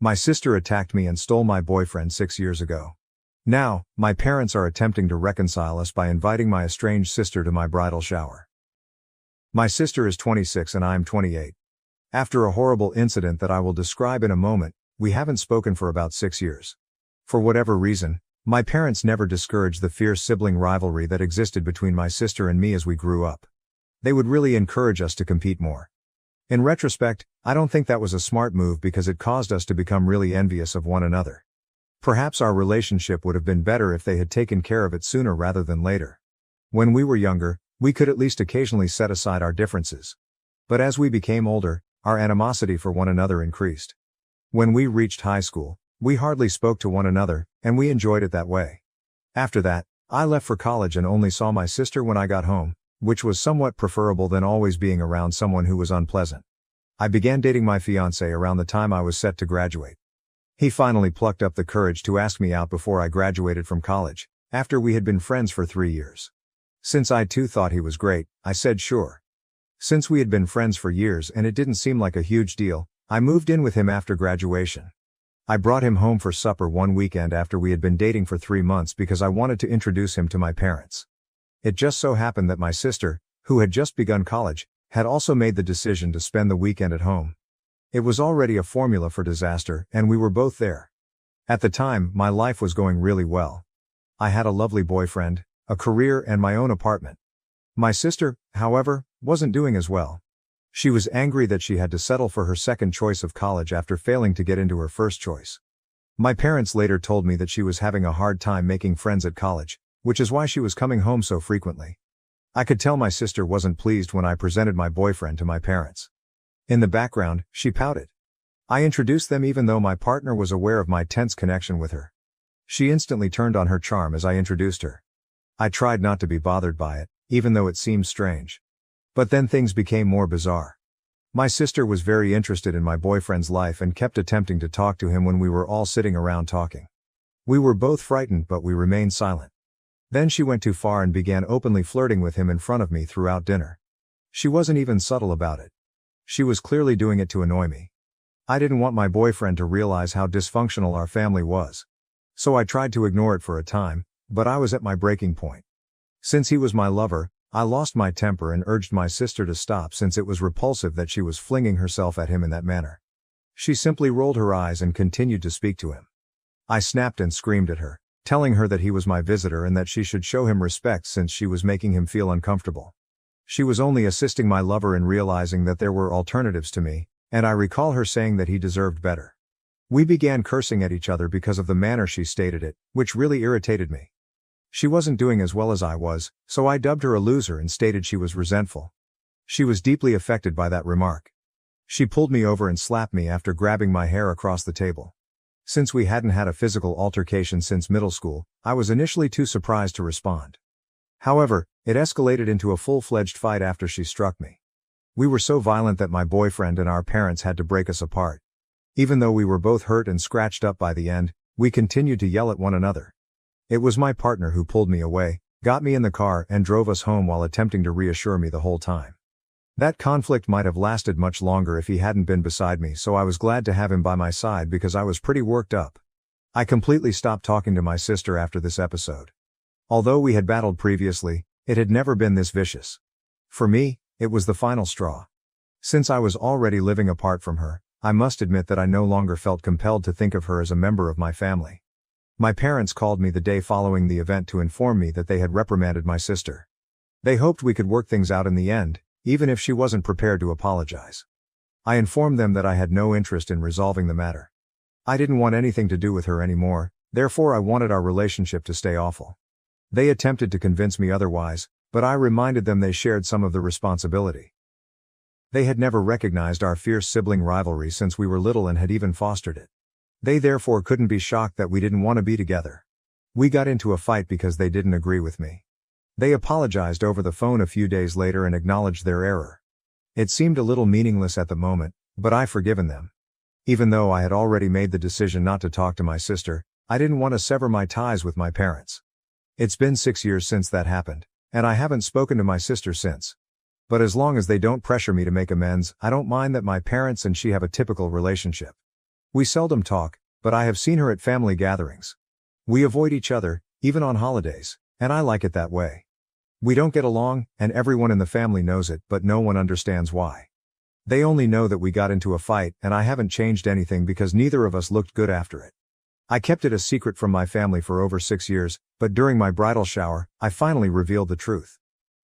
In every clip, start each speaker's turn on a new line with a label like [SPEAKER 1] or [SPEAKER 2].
[SPEAKER 1] My sister attacked me and stole my boyfriend 6 years ago. Now, my parents are attempting to reconcile us by inviting my estranged sister to my bridal shower. My sister is 26 and I'm 28. After a horrible incident that I will describe in a moment, we haven't spoken for about 6 years. For whatever reason, my parents never discouraged the fierce sibling rivalry that existed between my sister and me as we grew up. They would really encourage us to compete more. In retrospect, I don't think that was a smart move because it caused us to become really envious of one another. Perhaps our relationship would have been better if they had taken care of it sooner rather than later. When we were younger, we could at least occasionally set aside our differences. But as we became older, our animosity for one another increased. When we reached high school, we hardly spoke to one another, and we enjoyed it that way. After that, I left for college and only saw my sister when I got home, which was somewhat preferable than always being around someone who was unpleasant. I began dating my fiancé around the time I was set to graduate. He finally plucked up the courage to ask me out before I graduated from college, after we had been friends for 3 years. Since I too thought he was great, I said sure. Since we had been friends for years and it didn't seem like a huge deal, I moved in with him after graduation. I brought him home for supper one weekend after we had been dating for 3 months because I wanted to introduce him to my parents. It just so happened that my sister, who had just begun college, had also made the decision to spend the weekend at home. It was already a formula for disaster, and we were both there. At the time, my life was going really well. I had a lovely boyfriend, a career, and my own apartment. My sister, however, wasn't doing as well. She was angry that she had to settle for her second choice of college after failing to get into her first choice. My parents later told me that she was having a hard time making friends at college, which is why she was coming home so frequently. I could tell my sister wasn't pleased when I presented my boyfriend to my parents. In the background, she pouted. I introduced them even though my partner was aware of my tense connection with her. She instantly turned on her charm as I introduced her. I tried not to be bothered by it, even though it seemed strange. But then things became more bizarre. My sister was very interested in my boyfriend's life and kept attempting to talk to him when we were all sitting around talking. We were both frightened but we remained silent. Then she went too far and began openly flirting with him in front of me throughout dinner. She wasn't even subtle about it. She was clearly doing it to annoy me. I didn't want my boyfriend to realize how dysfunctional our family was. So I tried to ignore it for a time, but I was at my breaking point. Since he was my lover, I lost my temper and urged my sister to stop since it was repulsive that she was flinging herself at him in that manner. She simply rolled her eyes and continued to speak to him. I snapped and screamed at her, telling her that he was my visitor and that she should show him respect since she was making him feel uncomfortable. She was only assisting my lover in realizing that there were alternatives to me, and I recall her saying that he deserved better. We began cursing at each other because of the manner she stated it, which really irritated me. She wasn't doing as well as I was, so I dubbed her a loser and stated she was resentful. She was deeply affected by that remark. She pulled me over and slapped me after grabbing my hair across the table. Since we hadn't had a physical altercation since middle school, I was initially too surprised to respond. However, it escalated into a full-fledged fight after she struck me. We were so violent that my boyfriend and our parents had to break us apart. Even though we were both hurt and scratched up by the end, we continued to yell at one another. It was my partner who pulled me away, got me in the car and drove us home while attempting to reassure me the whole time. That conflict might have lasted much longer if he hadn't been beside me, so I was glad to have him by my side because I was pretty worked up. I completely stopped talking to my sister after this episode. Although we had battled previously, it had never been this vicious. For me, it was the final straw. Since I was already living apart from her, I must admit that I no longer felt compelled to think of her as a member of my family. My parents called me the day following the event to inform me that they had reprimanded my sister. They hoped we could work things out in the end, even if she wasn't prepared to apologize. I informed them that I had no interest in resolving the matter. I didn't want anything to do with her anymore, therefore I wanted our relationship to stay awful. They attempted to convince me otherwise, but I reminded them they shared some of the responsibility. They had never recognized our fierce sibling rivalry since we were little and had even fostered it. They therefore couldn't be shocked that we didn't want to be together. We got into a fight because they didn't agree with me. They apologized over the phone a few days later and acknowledged their error. It seemed a little meaningless at the moment, but I've forgiven them. Even though I had already made the decision not to talk to my sister, I didn't want to sever my ties with my parents. It's been 6 years since that happened, and I haven't spoken to my sister since. But as long as they don't pressure me to make amends, I don't mind that my parents and she have a typical relationship. We seldom talk, but I have seen her at family gatherings. We avoid each other, even on holidays, and I like it that way. We don't get along, and everyone in the family knows it, but no one understands why. They only know that we got into a fight, and I haven't changed anything because neither of us looked good after it. I kept it a secret from my family for over 6 years, but during my bridal shower, I finally revealed the truth.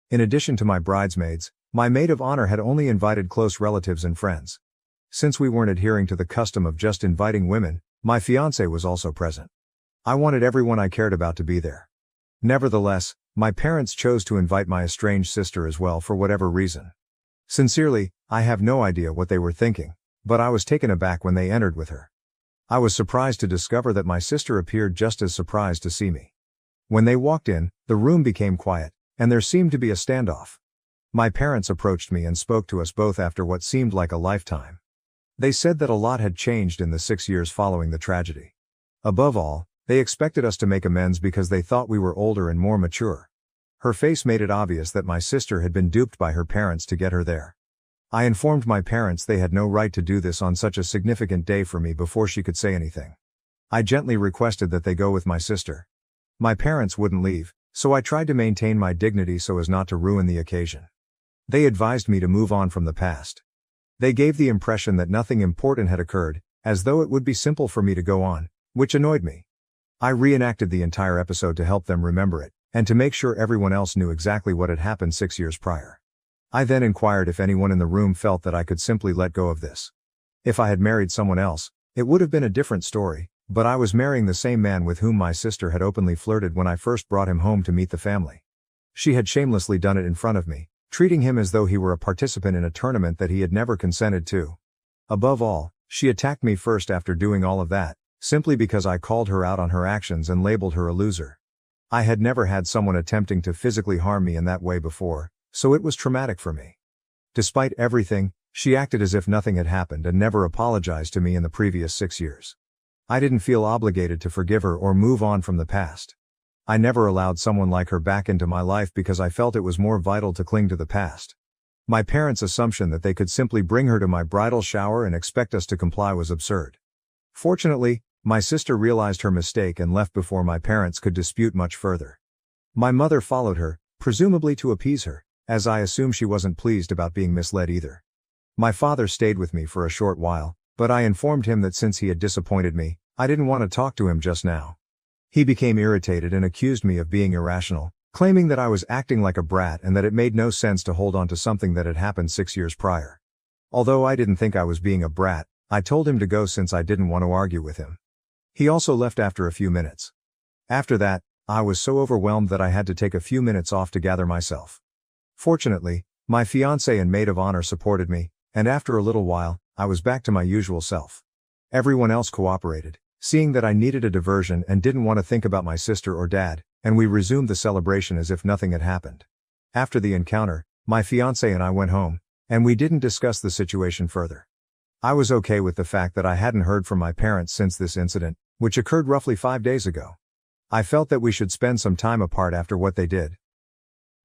[SPEAKER 1] In addition to my bridesmaids, my maid of honor had only invited close relatives and friends. Since we weren't adhering to the custom of just inviting women, my fiancé was also present. I wanted everyone I cared about to be there. Nevertheless, my parents chose to invite my estranged sister as well for whatever reason. Sincerely, I have no idea what they were thinking, but I was taken aback when they entered with her. I was surprised to discover that my sister appeared just as surprised to see me. When they walked in, the room became quiet, and there seemed to be a standoff. My parents approached me and spoke to us both after what seemed like a lifetime. They said that a lot had changed in the 6 years following the tragedy. Above all, they expected us to make amends because they thought we were older and more mature. Her face made it obvious that my sister had been duped by her parents to get her there. I informed my parents they had no right to do this on such a significant day for me before she could say anything. I gently requested that they go with my sister. My parents wouldn't leave, so I tried to maintain my dignity so as not to ruin the occasion. They advised me to move on from the past. They gave the impression that nothing important had occurred, as though it would be simple for me to go on, which annoyed me. I reenacted the entire episode to help them remember it, and to make sure everyone else knew exactly what had happened 6 years prior. I then inquired if anyone in the room felt that I could simply let go of this. If I had married someone else, it would have been a different story, but I was marrying the same man with whom my sister had openly flirted when I first brought him home to meet the family. She had shamelessly done it in front of me, treating him as though he were a participant in a tournament that he had never consented to. Above all, she attacked me first after doing all of that, simply because I called her out on her actions and labeled her a loser. I had never had someone attempting to physically harm me in that way before, so it was traumatic for me. Despite everything, she acted as if nothing had happened and never apologized to me in the previous 6 years. I didn't feel obligated to forgive her or move on from the past. I never allowed someone like her back into my life because I felt it was more vital to cling to the past. My parents' assumption that they could simply bring her to my bridal shower and expect us to comply was absurd. Fortunately, my sister realized her mistake and left before my parents could dispute much further. My mother followed her, presumably to appease her, as I assume she wasn't pleased about being misled either. My father stayed with me for a short while, but I informed him that since he had disappointed me, I didn't want to talk to him just now. He became irritated and accused me of being irrational, claiming that I was acting like a brat and that it made no sense to hold on to something that had happened 6 years prior. Although I didn't think I was being a brat, I told him to go since I didn't want to argue with him. He also left after a few minutes. After that, I was so overwhelmed that I had to take a few minutes off to gather myself. Fortunately, my fiancé and maid of honor supported me, and after a little while, I was back to my usual self. Everyone else cooperated, seeing that I needed a diversion and didn't want to think about my sister or dad, and we resumed the celebration as if nothing had happened. After the encounter, my fiancé and I went home, and we didn't discuss the situation further. I was okay with the fact that I hadn't heard from my parents since this incident, which occurred roughly 5 days ago. I felt that we should spend some time apart after what they did.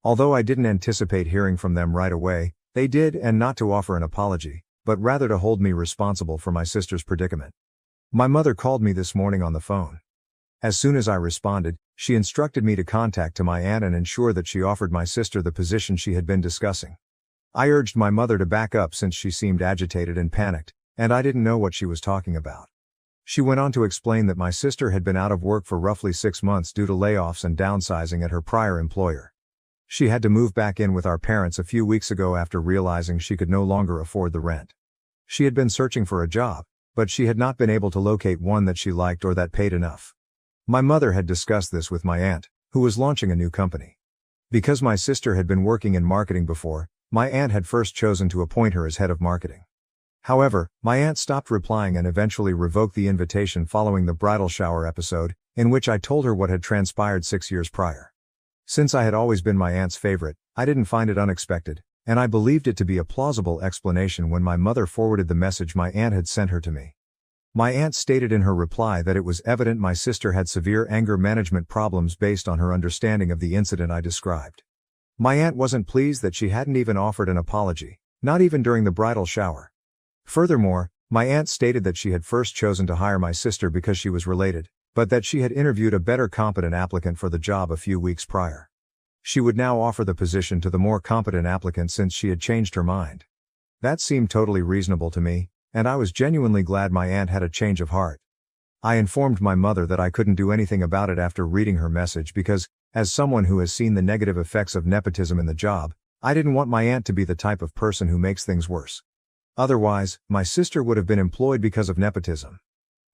[SPEAKER 1] Although I didn't anticipate hearing from them right away, they did, and not to offer an apology, but rather to hold me responsible for my sister's predicament. My mother called me this morning on the phone. As soon as I responded, she instructed me to contact my aunt and ensure that she offered my sister the position she had been discussing. I urged my mother to back up since she seemed agitated and panicked, and I didn't know what she was talking about. She went on to explain that my sister had been out of work for roughly 6 months due to layoffs and downsizing at her prior employer. She had to move back in with our parents a few weeks ago after realizing she could no longer afford the rent. She had been searching for a job, but she had not been able to locate one that she liked or that paid enough. My mother had discussed this with my aunt, who was launching a new company. Because my sister had been working in marketing before, my aunt had first chosen to appoint her as head of marketing. However, my aunt stopped replying and eventually revoked the invitation following the bridal shower episode, in which I told her what had transpired 6 years prior. Since I had always been my aunt's favorite, I didn't find it unexpected, and I believed it to be a plausible explanation when my mother forwarded the message my aunt had sent her to me. My aunt stated in her reply that it was evident my sister had severe anger management problems based on her understanding of the incident I described. My aunt wasn't pleased that she hadn't even offered an apology, not even during the bridal shower. Furthermore, My aunt stated that she had first chosen to hire my sister because she was related, but that she had interviewed a better competent applicant for the job a few weeks prior. She would now offer the position to the more competent applicant since she had changed her mind. That seemed totally reasonable to me, and I was genuinely glad my aunt had a change of heart. I informed my mother that I couldn't do anything about it after reading her message because, as someone who has seen the negative effects of nepotism in the job, I didn't want my aunt to be the type of person who makes things worse. Otherwise, my sister would have been employed because of nepotism.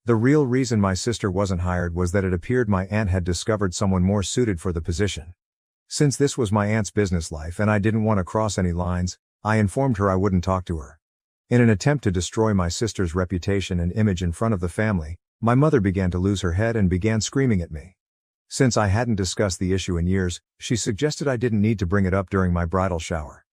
[SPEAKER 1] The real reason my sister wasn't hired was that it appeared my aunt had discovered someone more suited for the position. Since this was my aunt's business life and I didn't want to cross any lines, I informed her I wouldn't talk to her. In an attempt to destroy my sister's reputation and image in front of the family, my mother began to lose her head and began screaming at me. Since I hadn't discussed the issue in years, she suggested I didn't need to bring it up during my bridal shower.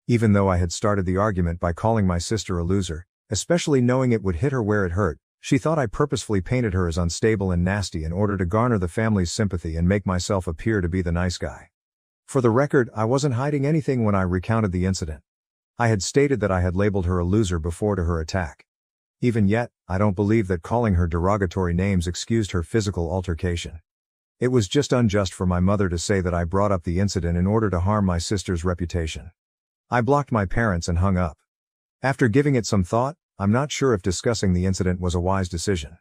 [SPEAKER 1] Even though I had started the argument by calling my sister a loser, especially knowing it would hit her where it hurt, she thought I purposefully painted her as unstable and nasty in order to garner the family's sympathy and make myself appear to be the nice guy. For the record, I wasn't hiding anything when I recounted the incident. I had stated that I had labeled her a loser before to her attack. Even yet, I don't believe that calling her derogatory names excused her physical altercation. It was just unjust for my mother to say that I brought up the incident in order to harm my sister's reputation. I blocked my parents and hung up. After giving it some thought, I'm not sure if discussing the incident was a wise decision.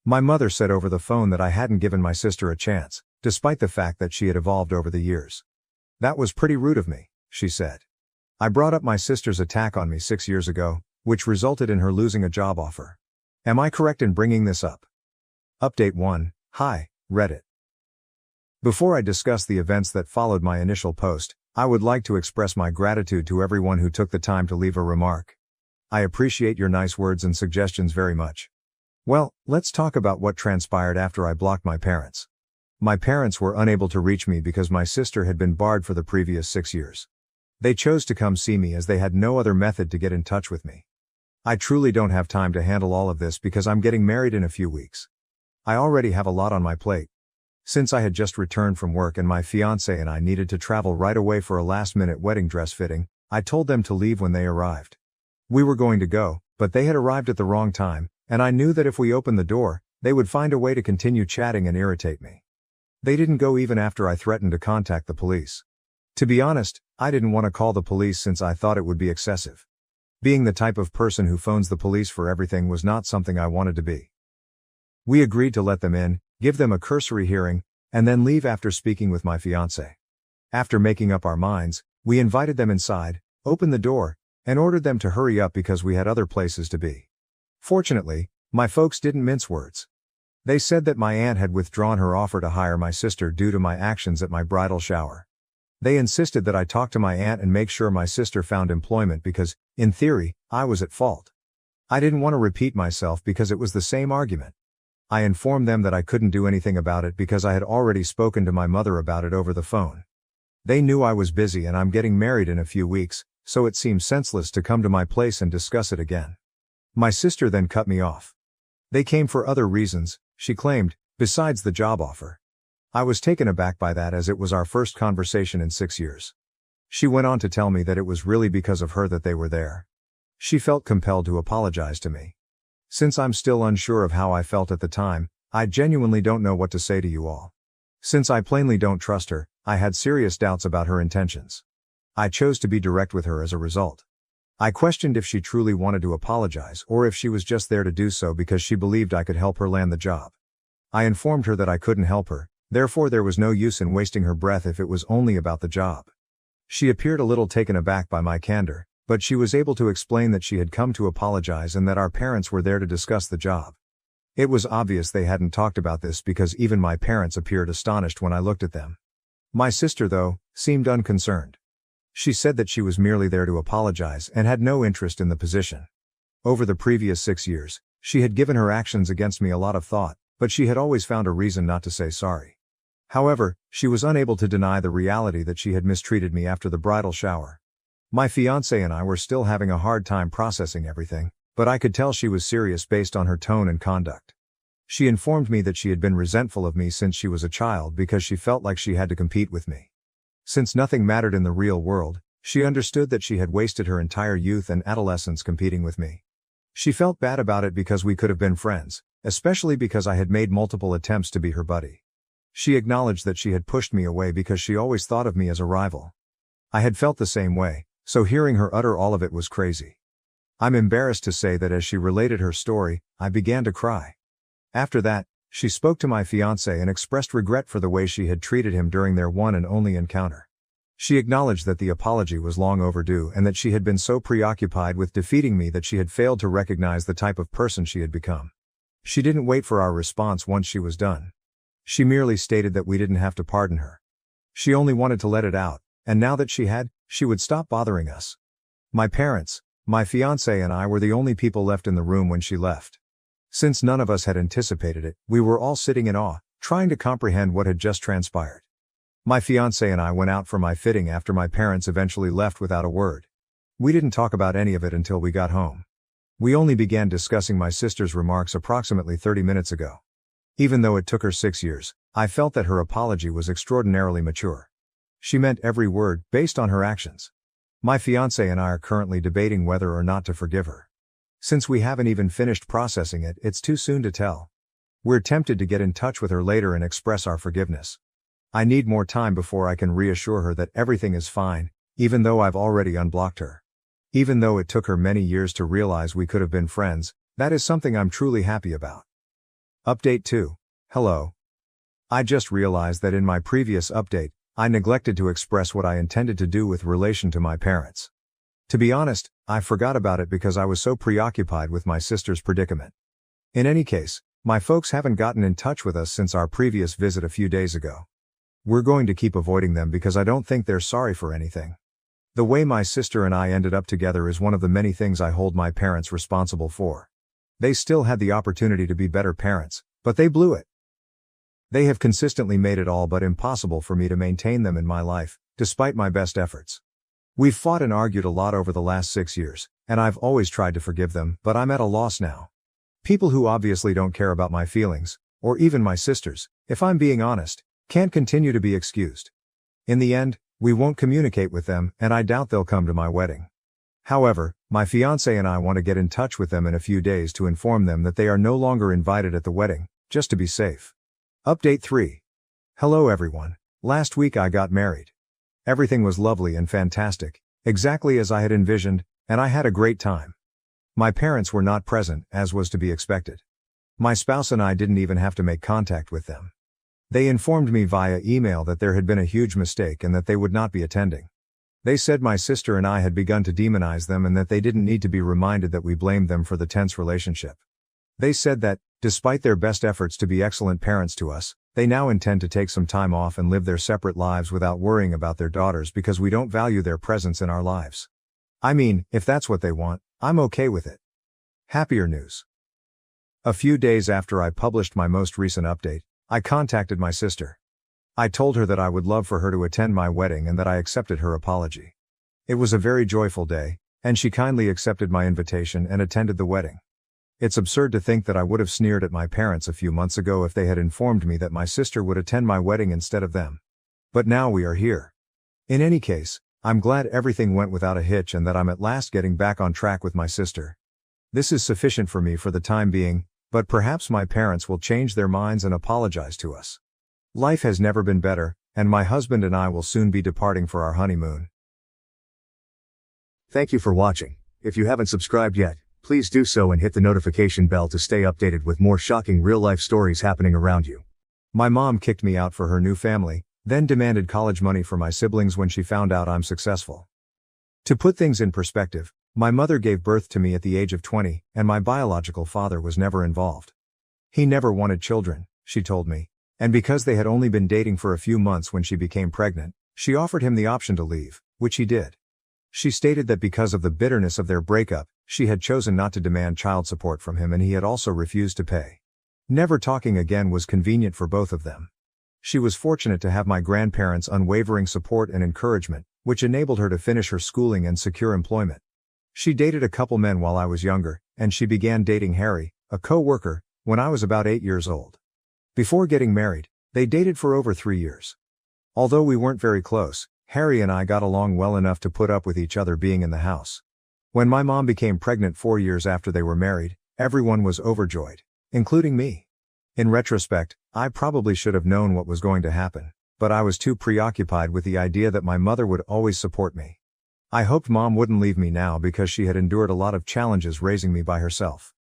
[SPEAKER 1] My mother said over the phone that I hadn't given my sister a chance, despite the fact that she had evolved over the years. That was pretty rude of me, she said. I brought up my sister's attack on me 6 years ago, which resulted in her losing a job offer. Am I correct in bringing this up? Update 1. Hi, Reddit. Before I discuss the events that followed my initial post, I would like to express my gratitude to everyone who took the time to leave a remark. I appreciate your nice words and suggestions very much. Well, let's talk about what transpired after I blocked my parents. My parents were unable to reach me because my sister had been barred for the previous 6 years. They chose to come see me as they had no other method to get in touch with me. I truly don't have time to handle all of this because I'm getting married in a few weeks. I already have a lot on my plate. Since I had just returned from work and my fiancé and I needed to travel right away for a last-minute wedding dress fitting, I told them to leave when they arrived. We were going to go, but they had arrived at the wrong time, and I knew that if we opened the door, they would find a way to continue chatting and irritate me. They didn't go even after I threatened to contact the police. To be honest, I didn't want to call the police since I thought it would be excessive. Being the type of person who phones the police for everything was not something I wanted to be. We agreed to let them in, give them a cursory hearing, and then leave after speaking with my fiancé. After making up our minds, we invited them inside, opened the door, and ordered them to hurry up because we had other places to be. Fortunately, my folks didn't mince words. They said that my aunt had withdrawn her offer to hire my sister due to my actions at my bridal shower. They insisted that I talk to my aunt and make sure my sister found employment because, in theory, I was at fault. I didn't want to repeat myself because it was the same argument. I informed them that I couldn't do anything about it because I had already spoken to my mother about it over the phone. They knew I was busy and I'm getting married in a few weeks, so it seemed senseless to come to my place and discuss it again. My sister then cut me off. They came for other reasons, she claimed, besides the job offer. I was taken aback by that as it was our first conversation in 6 years. She went on to tell me that it was really because of her that they were there. She felt compelled to apologize to me. Since I'm still unsure of how I felt at the time, I genuinely don't know what to say to you all. Since I plainly don't trust her, I had serious doubts about her intentions. I chose to be direct with her as a result. I questioned if she truly wanted to apologize or if she was just there to do so because she believed I could help her land the job. I informed her that I couldn't help her, therefore there was no use in wasting her breath if it was only about the job. She appeared a little taken aback by my candor, but she was able to explain that she had come to apologize and that our parents were there to discuss the job. It was obvious they hadn't talked about this because even my parents appeared astonished when I looked at them. My sister, though, seemed unconcerned. She said that she was merely there to apologize and had no interest in the position. Over the previous 6 years, she had given her actions against me a lot of thought, but she had always found a reason not to say sorry. However, she was unable to deny the reality that she had mistreated me after the bridal shower. My fiancé and I were still having a hard time processing everything, but I could tell she was serious based on her tone and conduct. She informed me that she had been resentful of me since she was a child because she felt like she had to compete with me. Since nothing mattered in the real world, she understood that she had wasted her entire youth and adolescence competing with me. She felt bad about it because we could have been friends, especially because I had made multiple attempts to be her buddy. She acknowledged that she had pushed me away because she always thought of me as a rival. I had felt the same way, so hearing her utter all of it was crazy. I'm embarrassed to say that as she related her story, I began to cry. After that, she spoke to my fiancé and expressed regret for the way she had treated him during their one and only encounter. She acknowledged that the apology was long overdue and that she had been so preoccupied with defeating me that she had failed to recognize the type of person she had become. She didn't wait for our response once she was done. She merely stated that we didn't have to pardon her. She only wanted to let it out, and now that she had, she would stop bothering us. My parents, my fiancé and I were the only people left in the room when she left. Since none of us had anticipated it, we were all sitting in awe, trying to comprehend what had just transpired. My fiancé and I went out for my fitting after my parents eventually left without a word. We didn't talk about any of it until we got home. We only began discussing my sister's remarks approximately 30 minutes ago. Even though it took her 6 years, I felt that her apology was extraordinarily mature. She meant every word, based on her actions. My fiancé and I are currently debating whether or not to forgive her. Since we haven't even finished processing it, it's too soon to tell. We're tempted to get in touch with her later and express our forgiveness. I need more time before I can reassure her that everything is fine, even though I've already unblocked her. Even though it took her many years to realize we could have been friends, that is something I'm truly happy about. Update 2. Hello. I just realized that in my previous update, I neglected to express what I intended to do with relation to my parents. To be honest, I forgot about it because I was so preoccupied with my sister's predicament. In any case, my folks haven't gotten in touch with us since our previous visit a few days ago. We're going to keep avoiding them because I don't think they're sorry for anything. The way my sister and I ended up together is one of the many things I hold my parents responsible for. They still had the opportunity to be better parents, but they blew it. They have consistently made it all but impossible for me to maintain them in my life, despite my best efforts. We've fought and argued a lot over the last 6 years, and I've always tried to forgive them, but I'm at a loss now. People who obviously don't care about my feelings, or even my sister's, if I'm being honest, can't continue to be excused. In the end, we won't communicate with them, and I doubt they'll come to my wedding. However, my fiancé and I want to get in touch with them in a few days to inform them that they are no longer invited at the wedding, just to be safe. Update 3. Hello everyone. Last week I got married. Everything was lovely and fantastic, exactly as I had envisioned, and I had a great time. My parents were not present, as was to be expected. My spouse and I didn't even have to make contact with them. They informed me via email that there had been a huge mistake and that they would not be attending. They said my sister and I had begun to demonize them and that they didn't need to be reminded that we blamed them for the tense relationship. They said that, despite their best efforts to be excellent parents to us, they now intend to take some time off and live their separate lives without worrying about their daughters because we don't value their presence in our lives. I mean, if that's what they want, I'm okay with it. Happier news. A few days after I published my most recent update, I contacted my sister. I told her that I would love for her to attend my wedding and that I accepted her apology. It was a very joyful day, and she kindly accepted my invitation and attended the wedding. It's absurd to think that I would have sneered at my parents a few months ago if they had informed me that my sister would attend my wedding instead of them. But now we are here. In any case, I'm glad everything went without a hitch and that I'm at last getting back on track with my sister. This is sufficient for me for the time being, but perhaps my parents will change their minds and apologize to us. Life has never been better, and my husband and I will soon be departing for our honeymoon.
[SPEAKER 2] Thank you for watching. If you haven't subscribed yet, please do so and hit the notification bell to stay updated with more shocking real-life stories happening around you.
[SPEAKER 1] My mom kicked me out for her new family, then demanded college money for my siblings when she found out I'm successful. To put things in perspective, my mother gave birth to me at the age of 20, and my biological father was never involved. He never wanted children, she told me, and because they had only been dating for a few months when she became pregnant, she offered him the option to leave, which he did. She stated that because of the bitterness of their breakup, she had chosen not to demand child support from him and he had also refused to pay. Never talking again was convenient for both of them. She was fortunate to have my grandparents' unwavering support and encouragement, which enabled her to finish her schooling and secure employment. She dated a couple men while I was younger, and she began dating Harry, a co-worker, when I was about 8 years old. Before getting married, they dated for over 3 years. Although we weren't very close, Harry and I got along well enough to put up with each other being in the house. When my mom became pregnant 4 years after they were married, everyone was overjoyed, including me. In retrospect, I probably should have known what was going to happen, but I was too preoccupied with the idea that my mother would always support me. I hoped mom wouldn't leave me now because she had endured a lot of challenges raising me by herself.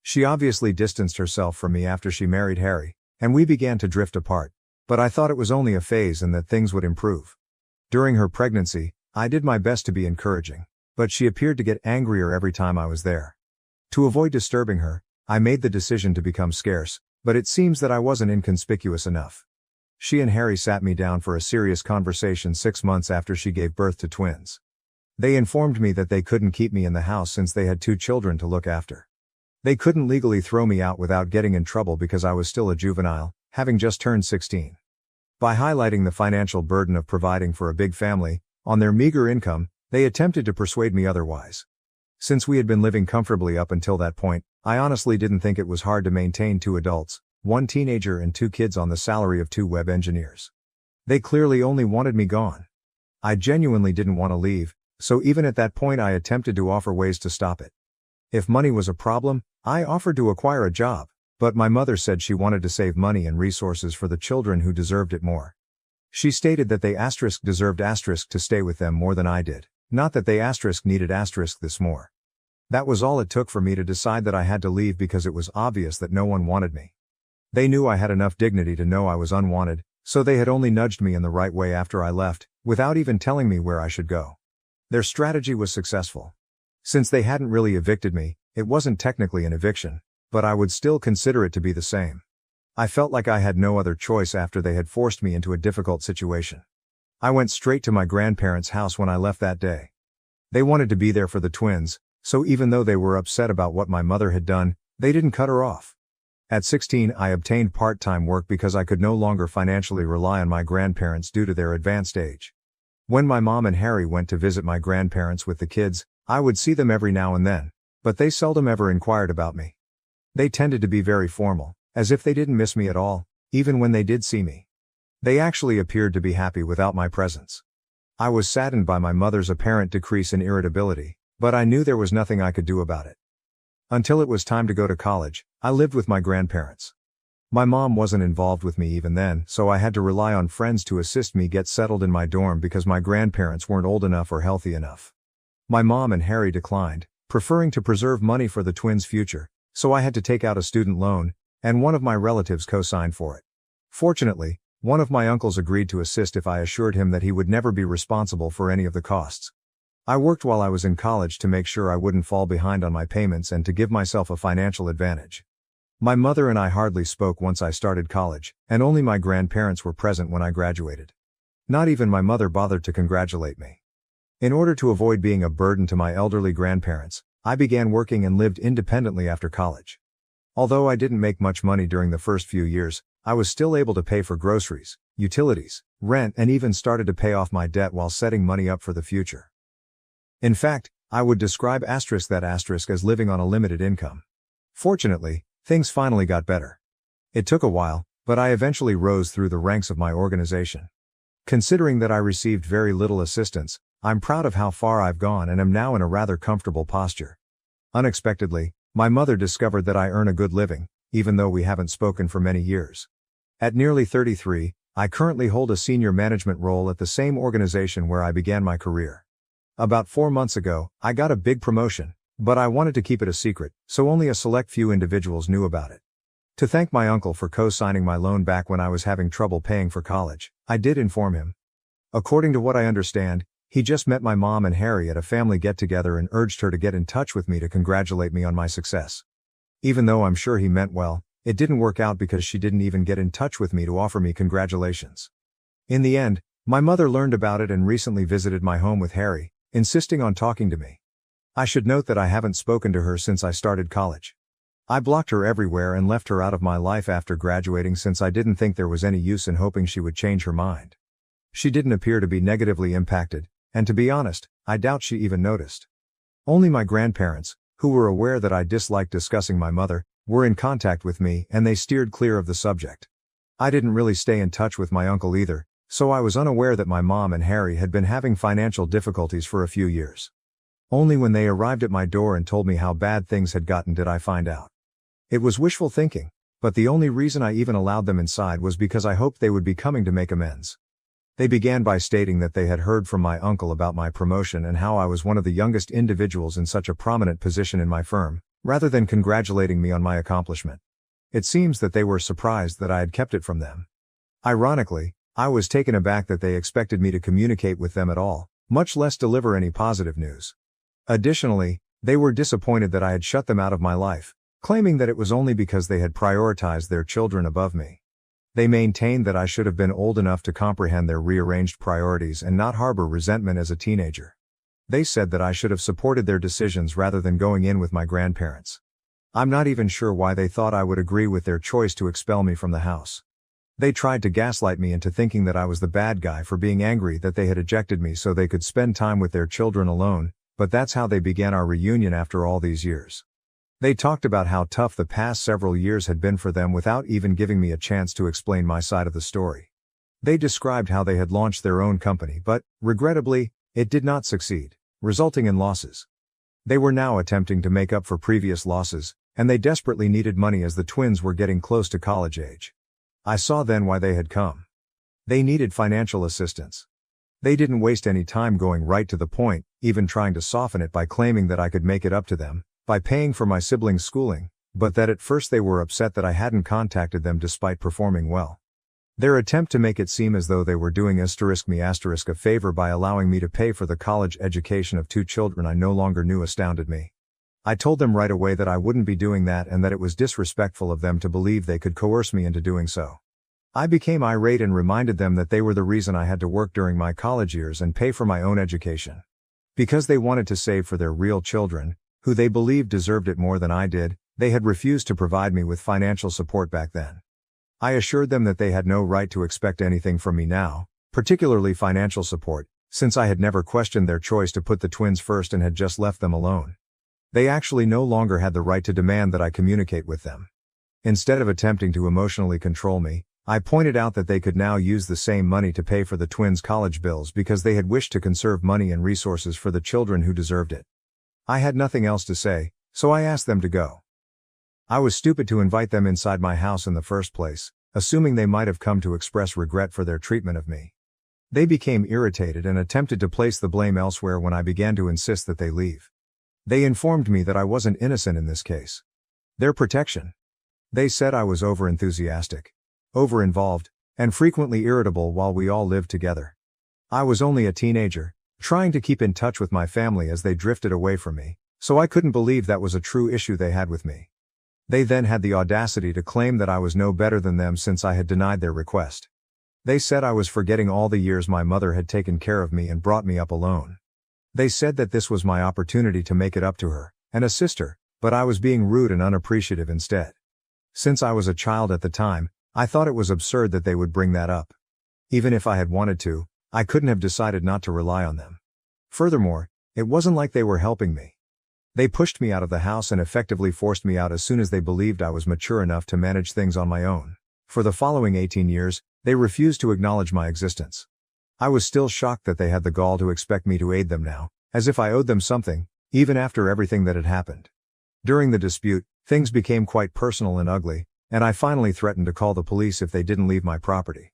[SPEAKER 1] She obviously distanced herself from me after she married Harry, and we began to drift apart, but I thought it was only a phase and that things would improve. During her pregnancy, I did my best to be encouraging, but she appeared to get angrier every time I was there. To avoid disturbing her, I made the decision to become scarce, but it seems that I wasn't inconspicuous enough. She and Harry sat me down for a serious conversation 6 months after she gave birth to twins. They informed me that they couldn't keep me in the house since they had 2 children to look after. They couldn't legally throw me out without getting in trouble because I was still a juvenile, having just turned 16. By highlighting the financial burden of providing for a big family, on their meager income, they attempted to persuade me otherwise. Since we had been living comfortably up until that point, I honestly didn't think it was hard to maintain 2 adults, 1 teenager and 2 kids on the salary of 2 web engineers. They clearly only wanted me gone. I genuinely didn't want to leave, so even at that point I attempted to offer ways to stop it. If money was a problem, I offered to acquire a job, but my mother said she wanted to save money and resources for the children who deserved it more. She stated that they deserved to stay with them more than I did, not that they needed this more. That was all it took for me to decide that I had to leave because it was obvious that no one wanted me. They knew I had enough dignity to know I was unwanted, so they had only nudged me in the right way after I left, without even telling me where I should go. Their strategy was successful. Since they hadn't really evicted me, it wasn't technically an eviction, but I would still consider it to be the same. I felt like I had no other choice after they had forced me into a difficult situation. I went straight to my grandparents' house when I left that day. They wanted to be there for the twins, so even though they were upset about what my mother had done, they didn't cut her off. At 16, I obtained part-time work because I could no longer financially rely on my grandparents due to their advanced age. When my mom and Harry went to visit my grandparents with the kids, I would see them every now and then, but they seldom ever inquired about me. They tended to be very formal, as if they didn't miss me at all, even when they did see me. They actually appeared to be happy without my presence. I was saddened by my mother's apparent decrease in irritability, but I knew there was nothing I could do about it. Until it was time to go to college, I lived with my grandparents. My mom wasn't involved with me even then, so I had to rely on friends to assist me get settled in my dorm because my grandparents weren't old enough or healthy enough. My mom and Harry declined, preferring to preserve money for the twins' future, so I had to take out a student loan, and one of my relatives co-signed for it. Fortunately, one of my uncles agreed to assist if I assured him that he would never be responsible for any of the costs. I worked while I was in college to make sure I wouldn't fall behind on my payments and to give myself a financial advantage. My mother and I hardly spoke once I started college, and only my grandparents were present when I graduated. Not even my mother bothered to congratulate me. In order to avoid being a burden to my elderly grandparents, I began working and lived independently after college. Although I didn't make much money during the first few years, I was still able to pay for groceries, utilities, rent, and even started to pay off my debt while setting money up for the future. In fact, I would describe that as living on a limited income. Fortunately, things finally got better. It took a while, but I eventually rose through the ranks of my organization. Considering that I received very little assistance, I'm proud of how far I've gone and am now in a rather comfortable posture. Unexpectedly, my mother discovered that I earn a good living, even though we haven't spoken for many years. At nearly 33, I currently hold a senior management role at the same organization where I began my career. About 4 months ago, I got a big promotion, but I wanted to keep it a secret, so only a select few individuals knew about it. To thank my uncle for co-signing my loan back when I was having trouble paying for college, I did inform him. According to what I understand, he just met my mom and Harry at a family get-together and urged her to get in touch with me to congratulate me on my success. Even though I'm sure he meant well, it didn't work out because she didn't even get in touch with me to offer me congratulations. In the end, my mother learned about it and recently visited my home with Harry, insisting on talking to me. I should note that I haven't spoken to her since I started college. I blocked her everywhere and left her out of my life after graduating since I didn't think there was any use in hoping she would change her mind. She didn't appear to be negatively impacted, and to be honest, I doubt she even noticed. Only my grandparents, who were aware that I disliked discussing my mother, were in contact with me and they steered clear of the subject. I didn't really stay in touch with my uncle either, so I was unaware that my mom and Harry had been having financial difficulties for a few years. Only when they arrived at my door and told me how bad things had gotten did I find out. It was wishful thinking, but the only reason I even allowed them inside was because I hoped they would be coming to make amends. They began by stating that they had heard from my uncle about my promotion and how I was one of the youngest individuals in such a prominent position in my firm, rather than congratulating me on my accomplishment. It seems that they were surprised that I had kept it from them. Ironically, I was taken aback that they expected me to communicate with them at all, much less deliver any positive news. Additionally, they were disappointed that I had shut them out of my life, claiming that it was only because they had prioritized their children above me. They maintained that I should have been old enough to comprehend their rearranged priorities and not harbor resentment as a teenager. They said that I should have supported their decisions rather than going in with my grandparents. I'm not even sure why they thought I would agree with their choice to expel me from the house. They tried to gaslight me into thinking that I was the bad guy for being angry that they had ejected me so they could spend time with their children alone, but that's how they began our reunion after all these years. They talked about how tough the past several years had been for them without even giving me a chance to explain my side of the story. They described how they had launched their own company but, regrettably, it did not succeed, resulting in losses. They were now attempting to make up for previous losses, and they desperately needed money as the twins were getting close to college age. I saw then why they had come. They needed financial assistance. They didn't waste any time going right to the point, even trying to soften it by claiming that I could make it up to them by paying for my siblings' schooling, but that at first they were upset that I hadn't contacted them despite performing well. Their attempt to make it seem as though they were doing me a favor by allowing me to pay for the college education of 2 children I no longer knew astounded me. I told them right away that I wouldn't be doing that and that it was disrespectful of them to believe they could coerce me into doing so. I became irate and reminded them that they were the reason I had to work during my college years and pay for my own education. Because they wanted to save for their real children, who they believed deserved it more than I did, they had refused to provide me with financial support back then. I assured them that they had no right to expect anything from me now, particularly financial support, since I had never questioned their choice to put the twins first and had just left them alone. They actually no longer had the right to demand that I communicate with them. Instead of attempting to emotionally control me, I pointed out that they could now use the same money to pay for the twins' college bills because they had wished to conserve money and resources for the children who deserved it. I had nothing else to say, so I asked them to go. I was stupid to invite them inside my house in the first place, assuming they might have come to express regret for their treatment of me. They became irritated and attempted to place the blame elsewhere when I began to insist that they leave. They informed me that I wasn't innocent in this case. Their protection. They said I was over-enthusiastic, over-involved, and frequently irritable while we all lived together. I was only a teenager, trying to keep in touch with my family as they drifted away from me, so I couldn't believe that was a true issue they had with me. They then had the audacity to claim that I was no better than them since I had denied their request. They said I was forgetting all the years my mother had taken care of me and brought me up alone. They said that this was my opportunity to make it up to her, and assist her, but I was being rude and unappreciative instead. Since I was a child at the time, I thought it was absurd that they would bring that up. Even if I had wanted to, I couldn't have decided not to rely on them. Furthermore, it wasn't like they were helping me. They pushed me out of the house and effectively forced me out as soon as they believed I was mature enough to manage things on my own. For the following 18 years, they refused to acknowledge my existence. I was still shocked that they had the gall to expect me to aid them now, as if I owed them something, even after everything that had happened. During the dispute, things became quite personal and ugly, and I finally threatened to call the police if they didn't leave my property.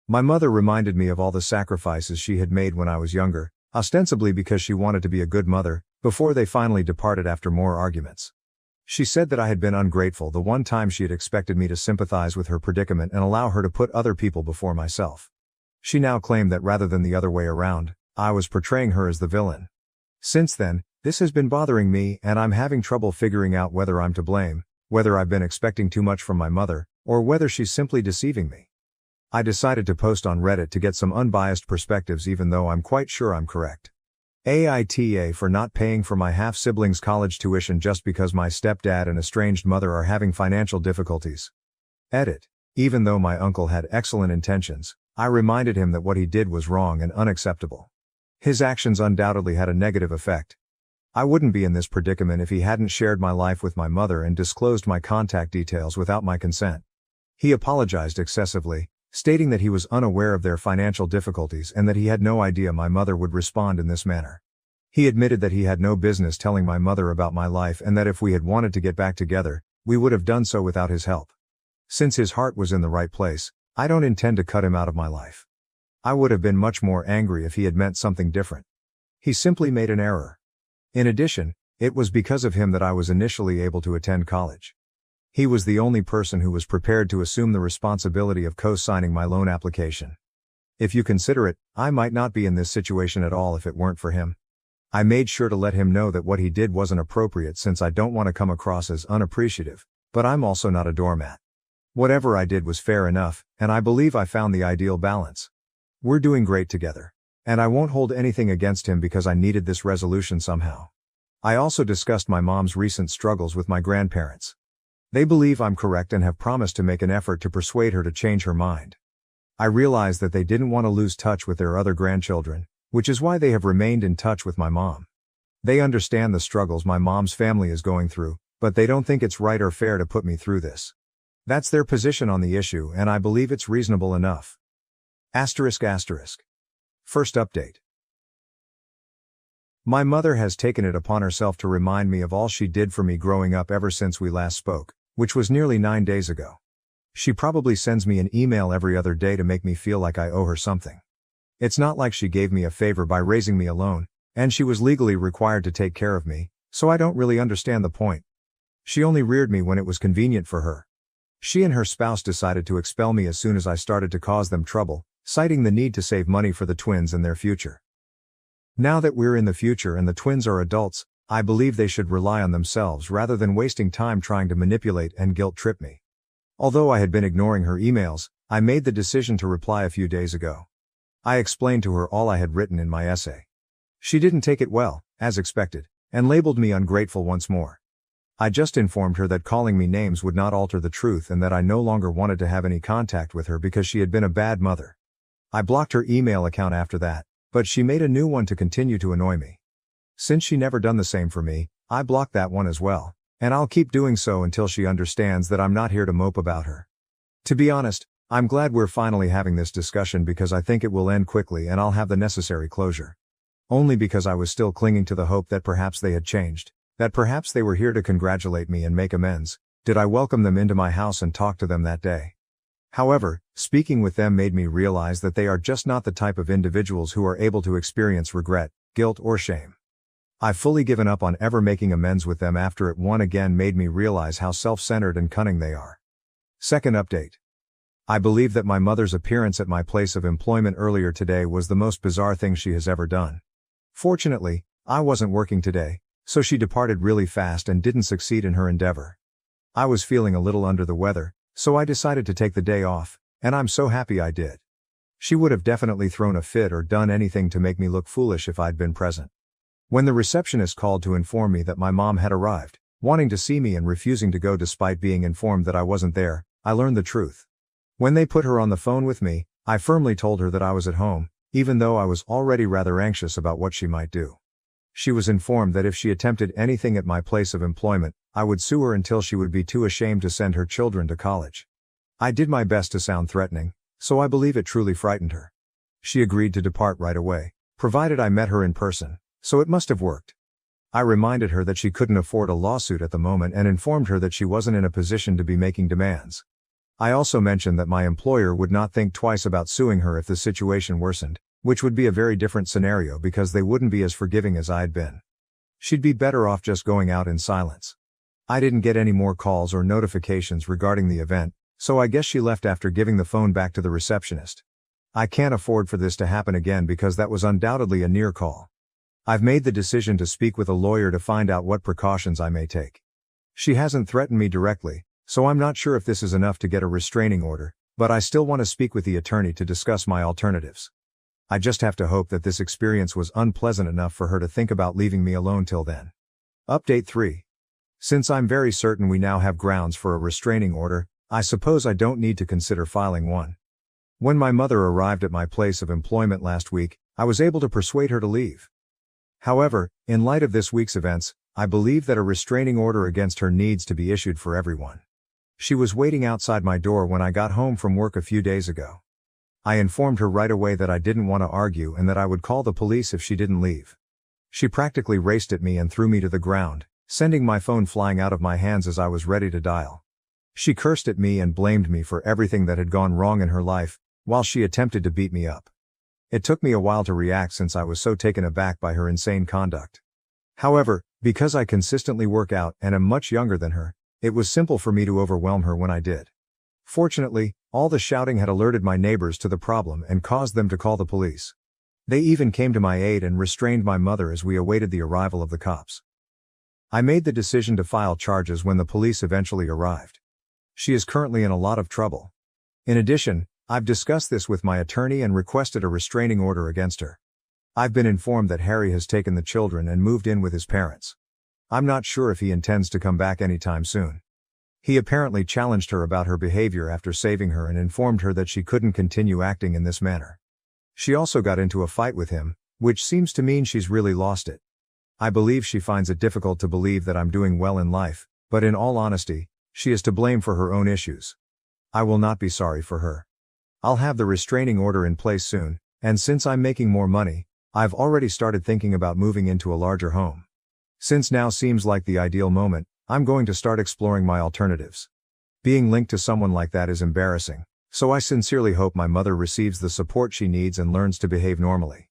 [SPEAKER 1] My mother reminded me of all the sacrifices she had made when I was younger, ostensibly because she wanted to be a good mother, before they finally departed after more arguments. She said that I had been ungrateful the one time she had expected me to sympathize with her predicament and allow her to put other people before myself. She now claimed that rather than the other way around, I was portraying her as the villain. Since then, this has been bothering me and I'm having trouble figuring out whether I'm to blame, whether I've been expecting too much from my mother, or whether she's simply deceiving me. I decided to post on Reddit to get some unbiased perspectives even though I'm quite sure I'm correct. AITA for not paying for my half-siblings' college tuition just because my stepdad and estranged mother are having financial difficulties. Edit. Even though my uncle had excellent intentions, I reminded him that what he did was wrong and unacceptable. His actions undoubtedly had a negative effect. I wouldn't be in this predicament if he hadn't shared my life with my mother and disclosed my contact details without my consent. He apologized excessively, stating that he was unaware of their financial difficulties and that he had no idea my mother would respond in this manner. He admitted that he had no business telling my mother about my life and that if we had wanted to get back together, we would have done so without his help. Since his heart was in the right place, I don't intend to cut him out of my life. I would have been much more angry if he had meant something different. He simply made an error. In addition, it was because of him that I was initially able to attend college. He was the only person who was prepared to assume the responsibility of co-signing my loan application. If you consider it, I might not be in this situation at all if it weren't for him. I made sure to let him know that what he did wasn't appropriate since I don't want to come across as unappreciative, but I'm also not a doormat. Whatever I did was fair enough, and I believe I found the ideal balance. We're doing great together. And I won't hold anything against him because I needed this resolution somehow. I also discussed my mom's recent struggles with my grandparents. They believe I'm correct and have promised to make an effort to persuade her to change her mind. I realized that they didn't want to lose touch with their other grandchildren, which is why they have remained in touch with my mom. They understand the struggles my mom's family is going through, but they don't think it's right or fair to put me through this. That's their position on the issue and I believe it's reasonable enough. First update. My mother has taken it upon herself to remind me of all she did for me growing up ever since we last spoke, which was nearly 9 days ago. She probably sends me an email every other day to make me feel like I owe her something. It's not like she gave me a favor by raising me alone, and she was legally required to take care of me, so I don't really understand the point. She only reared me when it was convenient for her. She and her spouse decided to expel me as soon as I started to cause them trouble, citing the need to save money for the twins and their future. Now that we're in the future and the twins are adults, I believe they should rely on themselves rather than wasting time trying to manipulate and guilt-trip me. Although I had been ignoring her emails, I made the decision to reply a few days ago. I explained to her all I had written in my essay. She didn't take it well, as expected, and labeled me ungrateful once more. I just informed her that calling me names would not alter the truth and that I no longer wanted to have any contact with her because she had been a bad mother. I blocked her email account after that, but she made a new one to continue to annoy me. Since she never done the same for me, I blocked that one as well, and I'll keep doing so until she understands that I'm not here to mope about her. To be honest, I'm glad we're finally having this discussion because I think it will end quickly and I'll have the necessary closure. Only because I was still clinging to the hope that perhaps they had changed, that perhaps they were here to congratulate me and make amends, did I welcome them into my house and talk to them that day. However, speaking with them made me realize that they are just not the type of individuals who are able to experience regret, guilt or shame. I've fully given up on ever making amends with them after it once again made me realize how self-centered and cunning they are. Second update. I believe that my mother's appearance at my place of employment earlier today was the most bizarre thing she has ever done. Fortunately, I wasn't working today, so she departed really fast and didn't succeed in her endeavor. I was feeling a little under the weather, so I decided to take the day off, and I'm so happy I did. She would have definitely thrown a fit or done anything to make me look foolish if I'd been present. When the receptionist called to inform me that my mom had arrived, wanting to see me and refusing to go despite being informed that I wasn't there, I learned the truth. When they put her on the phone with me, I firmly told her that I was at home, even though I was already rather anxious about what she might do. She was informed that if she attempted anything at my place of employment, I would sue her until she would be too ashamed to send her children to college. I did my best to sound threatening, so I believe it truly frightened her. She agreed to depart right away, provided I met her in person, so it must have worked. I reminded her that she couldn't afford a lawsuit at the moment and informed her that she wasn't in a position to be making demands. I also mentioned that my employer would not think twice about suing her if the situation worsened, which would be a very different scenario because they wouldn't be as forgiving as I'd been. She'd be better off just going out in silence. I didn't get any more calls or notifications regarding the event, so I guess she left after giving the phone back to the receptionist. I can't afford for this to happen again because that was undoubtedly a near call. I've made the decision to speak with a lawyer to find out what precautions I may take. She hasn't threatened me directly, so I'm not sure if this is enough to get a restraining order, but I still want to speak with the attorney to discuss my alternatives. I just have to hope that this experience was unpleasant enough for her to think about leaving me alone till then. Update 3. Since I'm very certain we now have grounds for a restraining order, I suppose I don't need to consider filing one. When my mother arrived at my place of employment last week, I was able to persuade her to leave. However, in light of this week's events, I believe that a restraining order against her needs to be issued for everyone. She was waiting outside my door when I got home from work a few days ago. I informed her right away that I didn't want to argue and that I would call the police if she didn't leave. She practically raced at me and threw me to the ground, sending my phone flying out of my hands as I was ready to dial. She cursed at me and blamed me for everything that had gone wrong in her life, while she attempted to beat me up. It took me a while to react since I was so taken aback by her insane conduct. However, because I consistently work out and am much younger than her, it was simple for me to overwhelm her when I did. Fortunately, all the shouting had alerted my neighbors to the problem and caused them to call the police. They even came to my aid and restrained my mother as we awaited the arrival of the cops. I made the decision to file charges when the police eventually arrived. She is currently in a lot of trouble. In addition, I've discussed this with my attorney and requested a restraining order against her. I've been informed that Harry has taken the children and moved in with his parents. I'm not sure if he intends to come back anytime soon. He apparently challenged her about her behavior after saving her and informed her that she couldn't continue acting in this manner. She also got into a fight with him, which seems to mean she's really lost it. I believe she finds it difficult to believe that I'm doing well in life, but in all honesty, she is to blame for her own issues. I will not be sorry for her. I'll have the restraining order in place soon, and since I'm making more money, I've already started thinking about moving into a larger home. Since now seems like the ideal moment, I'm going to start exploring my alternatives. Being linked to someone like that is embarrassing, so I sincerely hope my mother receives the support she needs and learns to behave normally.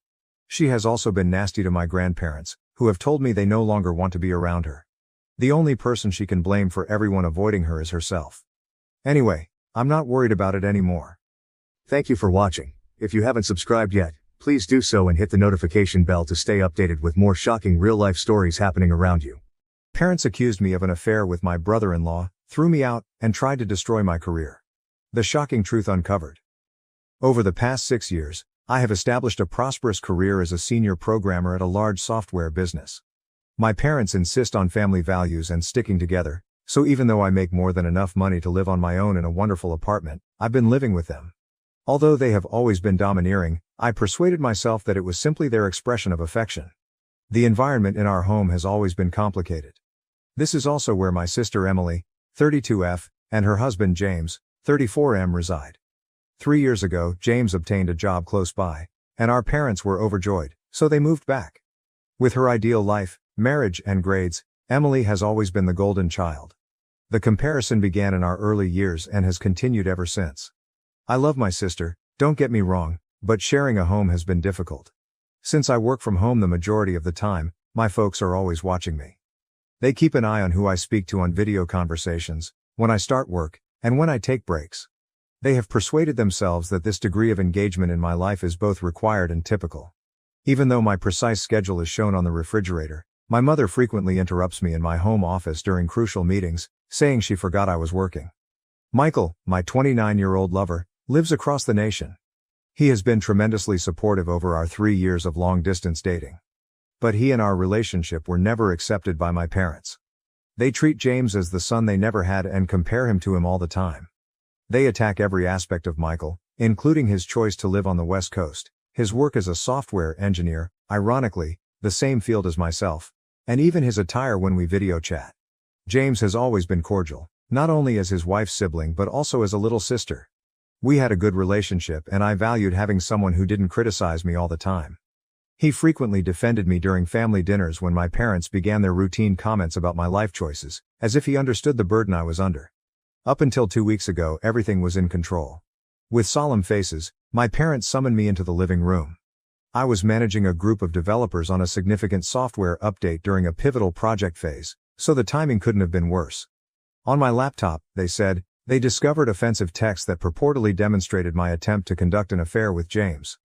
[SPEAKER 1] She has also been nasty to my grandparents, who have told me they no longer want to be around her. The only person she can blame for everyone avoiding her is herself. Anyway, I'm not worried about it anymore.
[SPEAKER 2] Thank you for watching. If you haven't subscribed yet, please do so and hit the notification bell to stay updated with more shocking real-life stories happening around you.
[SPEAKER 1] Parents accused me of an affair with my brother-in-law, threw me out, and tried to destroy my career. The shocking truth uncovered. Over the past 6 years, I have established a prosperous career as a senior programmer at a large software business. My parents insist on family values and sticking together, so even though I make more than enough money to live on my own in a wonderful apartment, I've been living with them. Although they have always been domineering, I persuaded myself that it was simply their expression of affection. The environment in our home has always been complicated. This is also where my sister Emily, 32F, and her husband James, 34M reside. 3 years ago, James obtained a job close by, and our parents were overjoyed, so they moved back. With her ideal life, marriage, and grades, Emily has always been the golden child. The comparison began in our early years and has continued ever since. I love my sister, don't get me wrong, but sharing a home has been difficult. Since I work from home the majority of the time, my folks are always watching me. They keep an eye on who I speak to on video conversations, when I start work, and when I take breaks. They have persuaded themselves that this degree of engagement in my life is both required and typical. Even though my precise schedule is shown on the refrigerator, my mother frequently interrupts me in my home office during crucial meetings, saying she forgot I was working. Michael, my 29-year-old lover, lives across the nation. He has been tremendously supportive over our 3 years of long-distance dating. But he and our relationship were never accepted by my parents. They treat James as the son they never had and compare him to him all the time. They attack every aspect of Michael, including his choice to live on the West Coast, his work as a software engineer, ironically, the same field as myself, and even his attire when we video chat. James has always been cordial, not only as his wife's sibling but also as a little sister. We had a good relationship and I valued having someone who didn't criticize me all the time. He frequently defended me during family dinners when my parents began their routine comments about my life choices, as if he understood the burden I was under. Up until 2 weeks ago, everything was in control. With solemn faces, my parents summoned me into the living room. I was managing a group of developers on a significant software update during a pivotal project phase, so the timing couldn't have been worse. On my laptop, they said, they discovered offensive text that purportedly demonstrated my attempt to conduct an affair with James.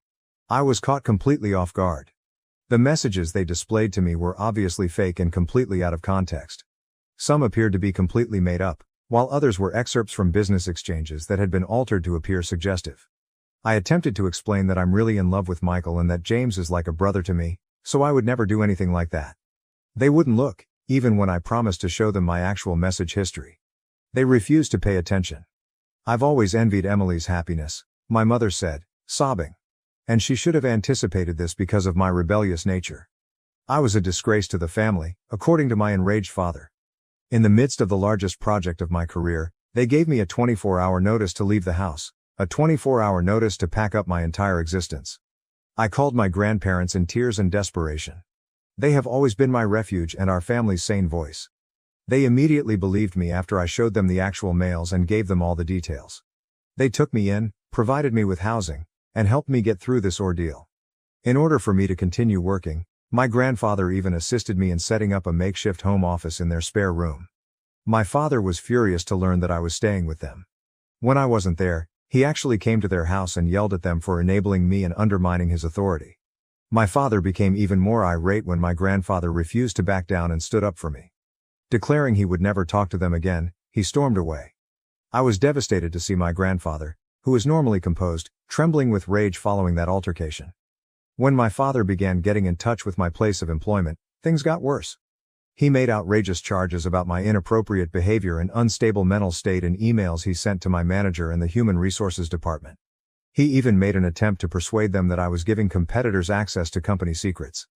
[SPEAKER 1] I was caught completely off guard. The messages they displayed to me were obviously fake and completely out of context. Some appeared to be completely made up, while others were excerpts from business exchanges that had been altered to appear suggestive. I attempted to explain that I'm really in love with Michael and that James is like a brother to me, so I would never do anything like that. They wouldn't look, even when I promised to show them my actual message history. They refused to pay attention. I've always envied Emily's happiness, my mother said, sobbing. And she should have anticipated this because of my rebellious nature. I was a disgrace to the family, according to my enraged father. In the midst of the largest project of my career, they gave me a 24-hour notice to leave the house, a 24-hour notice to pack up my entire existence. I called my grandparents in tears and desperation. They have always been my refuge and our family's sane voice. They immediately believed me after I showed them the actual mails and gave them all the details. They took me in, provided me with housing, and helped me get through this ordeal. In order for me to continue working, my grandfather even assisted me in setting up a makeshift home office in their spare room. My father was furious to learn that I was staying with them. When I wasn't there, he actually came to their house and yelled at them for enabling me and undermining his authority. My father became even more irate when my grandfather refused to back down and stood up for me. Declaring he would never talk to them again, he stormed away. I was devastated to see my grandfather, who is normally composed, trembling with rage following that altercation. When my father began getting in touch with my place of employment, things got worse. He made outrageous charges about my inappropriate behavior and unstable mental state in emails he sent to my manager and the Human Resources Department. He even made an attempt to persuade them that I was giving competitors access to company secrets.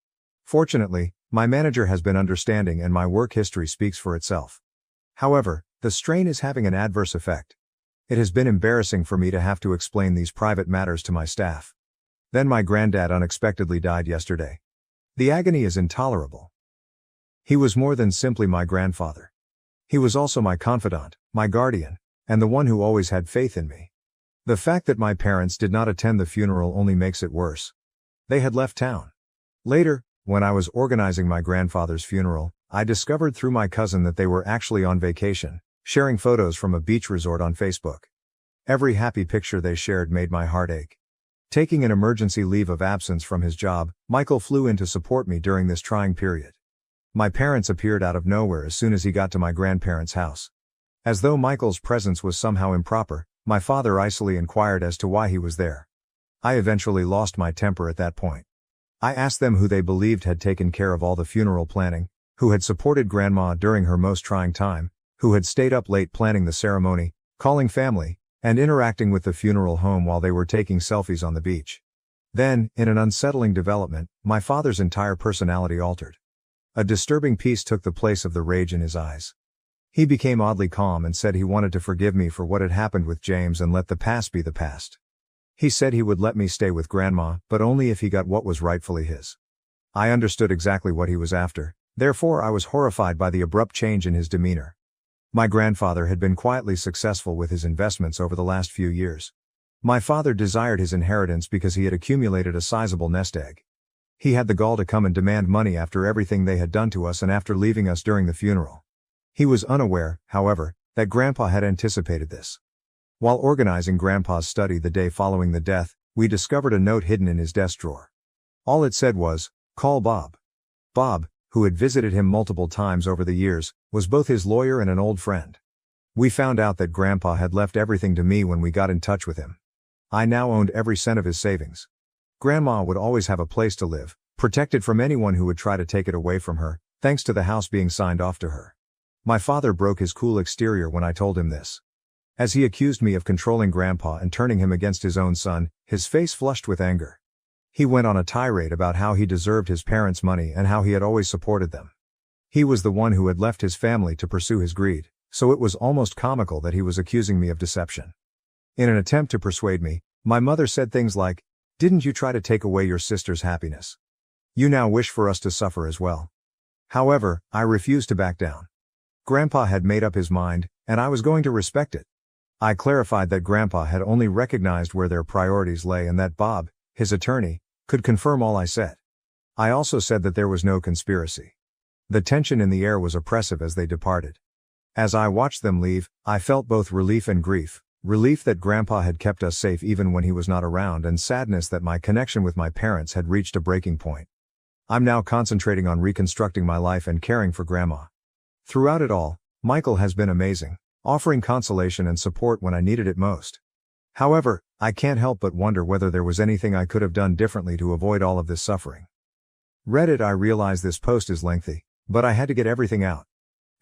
[SPEAKER 1] Fortunately, my manager has been understanding and my work history speaks for itself. However, the strain is having an adverse effect. It has been embarrassing for me to have to explain these private matters to my staff. Then my granddad unexpectedly died yesterday. The agony is intolerable. He was more than simply my grandfather. He was also my confidant, my guardian, and the one who always had faith in me. The fact that my parents did not attend the funeral only makes it worse. They had left town. Later, when I was organizing my grandfather's funeral, I discovered through my cousin that they were actually on vacation, sharing photos from a beach resort on Facebook. Every happy picture they shared made my heart ache. Taking an emergency leave of absence from his job, Michael flew in to support me during this trying period. My parents appeared out of nowhere as soon as he got to my grandparents' house. As though Michael's presence was somehow improper, my father icily inquired as to why he was there. I eventually lost my temper at that point. I asked them who they believed had taken care of all the funeral planning, who had supported Grandma during her most trying time, who had stayed up late planning the ceremony, calling family, and interacting with the funeral home while they were taking selfies on the beach. Then, in an unsettling development, my father's entire personality altered. A disturbing peace took the place of the rage in his eyes. He became oddly calm and said he wanted to forgive me for what had happened with James and let the past be the past. He said he would let me stay with Grandma, but only if he got what was rightfully his. I understood exactly what he was after, therefore I was horrified by the abrupt change in his demeanor. My grandfather had been quietly successful with his investments over the last few years. My father desired his inheritance because he had accumulated a sizable nest egg. He had the gall to come and demand money after everything they had done to us and after leaving us during the funeral. He was unaware, however, that Grandpa had anticipated this. While organizing Grandpa's study the day following the death, we discovered a note hidden in his desk drawer. All it said was, "Call Bob." Bob, who had visited him multiple times over the years, was both his lawyer and an old friend. We found out that Grandpa had left everything to me when we got in touch with him. I now owned every cent of his savings. Grandma would always have a place to live, protected from anyone who would try to take it away from her, thanks to the house being signed off to her. My father broke his cool exterior when I told him this. As he accused me of controlling Grandpa and turning him against his own son, his face flushed with anger. He went on a tirade about how he deserved his parents' money and how he had always supported them. He was the one who had left his family to pursue his greed, so it was almost comical that he was accusing me of deception. In an attempt to persuade me, my mother said things like, "Didn't you try to take away your sister's happiness? You now wish for us to suffer as well." However, I refused to back down. Grandpa had made up his mind, and I was going to respect it. I clarified that Grandpa had only recognized where their priorities lay and that Bob, his attorney, could confirm all I said. I also said that there was no conspiracy. The tension in the air was oppressive as they departed. As I watched them leave, I felt both relief and grief, relief that Grandpa had kept us safe even when he was not around and sadness that my connection with my parents had reached a breaking point. I'm now concentrating on reconstructing my life and caring for Grandma. Throughout it all, Michael has been amazing, offering consolation and support when I needed it most. However, I can't help but wonder whether there was anything I could have done differently to avoid all of this suffering. Reddit. I realize this post is lengthy, but I had to get everything out.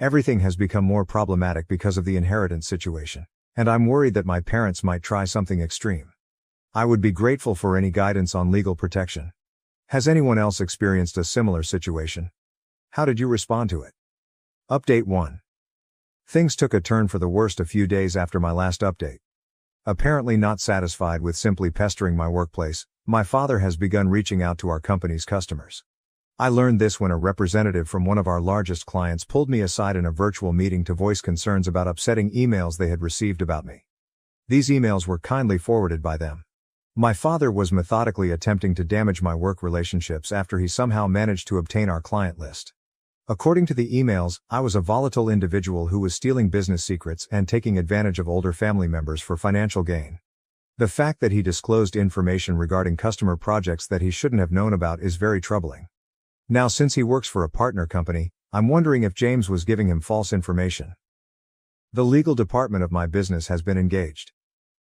[SPEAKER 1] Everything has become more problematic because of the inheritance situation, and I'm worried that my parents might try something extreme. I would be grateful for any guidance on legal protection. Has anyone else experienced a similar situation? How did you respond to it? Update 1. Things took a turn for the worst a few days after my last update. Apparently not satisfied with simply pestering my workplace, my father has begun reaching out to our company's customers. I learned this when a representative from one of our largest clients pulled me aside in a virtual meeting to voice concerns about upsetting emails they had received about me. These emails were kindly forwarded by them. My father was methodically attempting to damage my work relationships after he somehow managed to obtain our client list. According to the emails, I was a volatile individual who was stealing business secrets and taking advantage of older family members for financial gain. The fact that he disclosed information regarding customer projects that he shouldn't have known about is very troubling. Now, since he works for a partner company, I'm wondering if James was giving him false information. The legal department of my business has been engaged.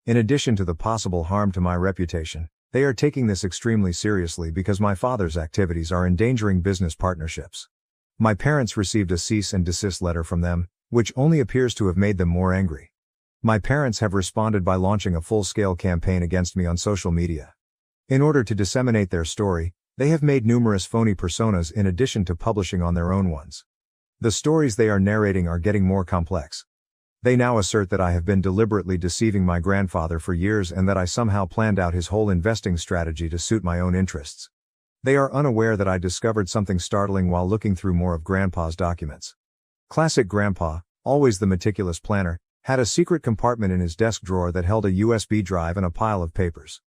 [SPEAKER 1] In addition to the possible harm to my reputation, they are taking this extremely seriously because my father's activities are endangering business partnerships. My parents received a cease and desist letter from them, which only appears to have made them more angry. My parents have responded by launching a full-scale campaign against me on social media. In order to disseminate their story, they have made numerous phony personas in addition to publishing on their own ones. The stories they are narrating are getting more complex. They now assert that I have been deliberately deceiving my grandfather for years and that I somehow planned out his whole investing strategy to suit my own interests. They are unaware that I discovered something startling while looking through more of Grandpa's documents. Classic Grandpa, always the meticulous planner, had a secret compartment in his desk drawer that held a USB drive and a pile of papers.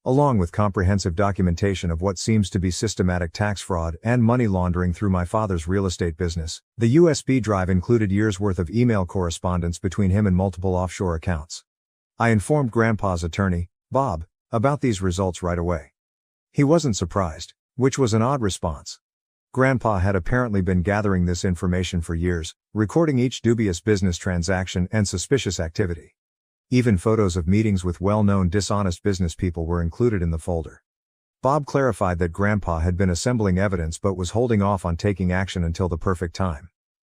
[SPEAKER 1] Along with comprehensive documentation of what seems to be systematic tax fraud and money laundering through my father's real estate business, the USB drive included years' worth of email correspondence between him and multiple offshore accounts. I informed Grandpa's attorney, Bob, about these results right away. He wasn't surprised, which was an odd response. Grandpa had apparently been gathering this information for years, recording each dubious business transaction and suspicious activity. Even photos of meetings with well-known dishonest business people were included in the folder. Bob clarified that Grandpa had been assembling evidence but was holding off on taking action until the perfect time.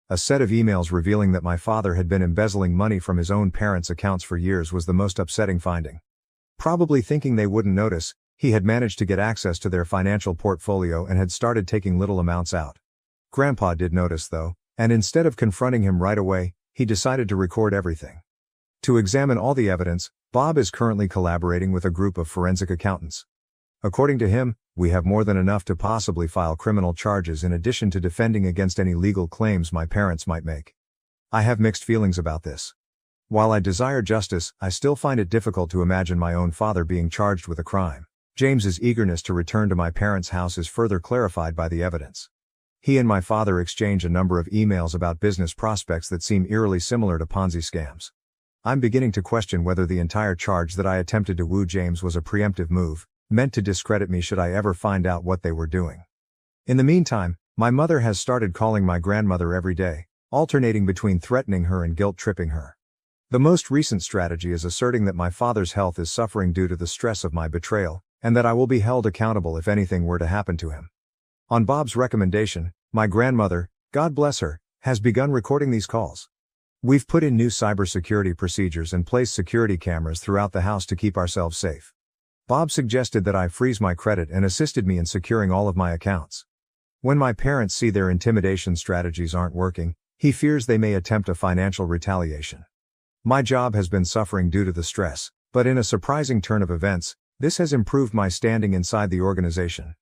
[SPEAKER 1] A set of emails revealing that my father had been embezzling money from his own parents' accounts for years was the most upsetting finding. Probably thinking they wouldn't notice, he had managed to get access to their financial portfolio and had started taking little amounts out. Grandpa did notice though, and instead of confronting him right away, he decided to record everything. To examine all the evidence, Bob is currently collaborating with a group of forensic accountants. According to him, we have more than enough to possibly file criminal charges in addition to defending against any legal claims my parents might make. I have mixed feelings about this. While I desire justice, I still find it difficult to imagine my own father being charged with a crime. James's eagerness to return to my parents' house is further clarified by the evidence. He and my father exchange a number of emails about business prospects that seem eerily similar to Ponzi scams. I'm beginning to question whether the entire charge that I attempted to woo James was a preemptive move, meant to discredit me should I ever find out what they were doing. In the meantime, my mother has started calling my grandmother every day, alternating between threatening her and guilt-tripping her. The most recent strategy is asserting that my father's health is suffering due to the stress of my betrayal, and that I will be held accountable if anything were to happen to him. On Bob's recommendation, my grandmother, God bless her, has begun recording these calls. We've put in new cybersecurity procedures and placed security cameras throughout the house to keep ourselves safe. Bob suggested that I freeze my credit and assisted me in securing all of my accounts. When my parents see their intimidation strategies aren't working, he fears they may attempt a financial retaliation. My job has been suffering due to the stress, but in a surprising turn of events, this has improved my standing inside the organization.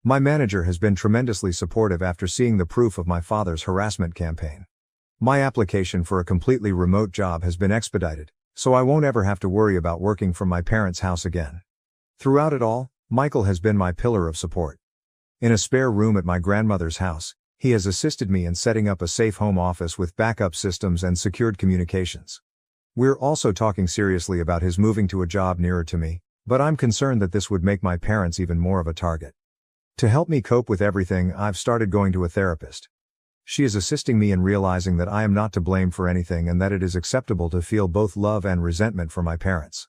[SPEAKER 1] My manager has been tremendously supportive after seeing the proof of my father's harassment campaign. My application for a completely remote job has been expedited, so I won't ever have to worry about working from my parents' house again. Throughout it all, Michael has been my pillar of support. In a spare room at my grandmother's house, he has assisted me in setting up a safe home office with backup systems and secured communications. We're also talking seriously about his moving to a job nearer to me, but I'm concerned that this would make my parents even more of a target. To help me cope with everything, I've started going to a therapist. She is assisting me in realizing that I am not to blame for anything and that it is acceptable to feel both love and resentment for my parents.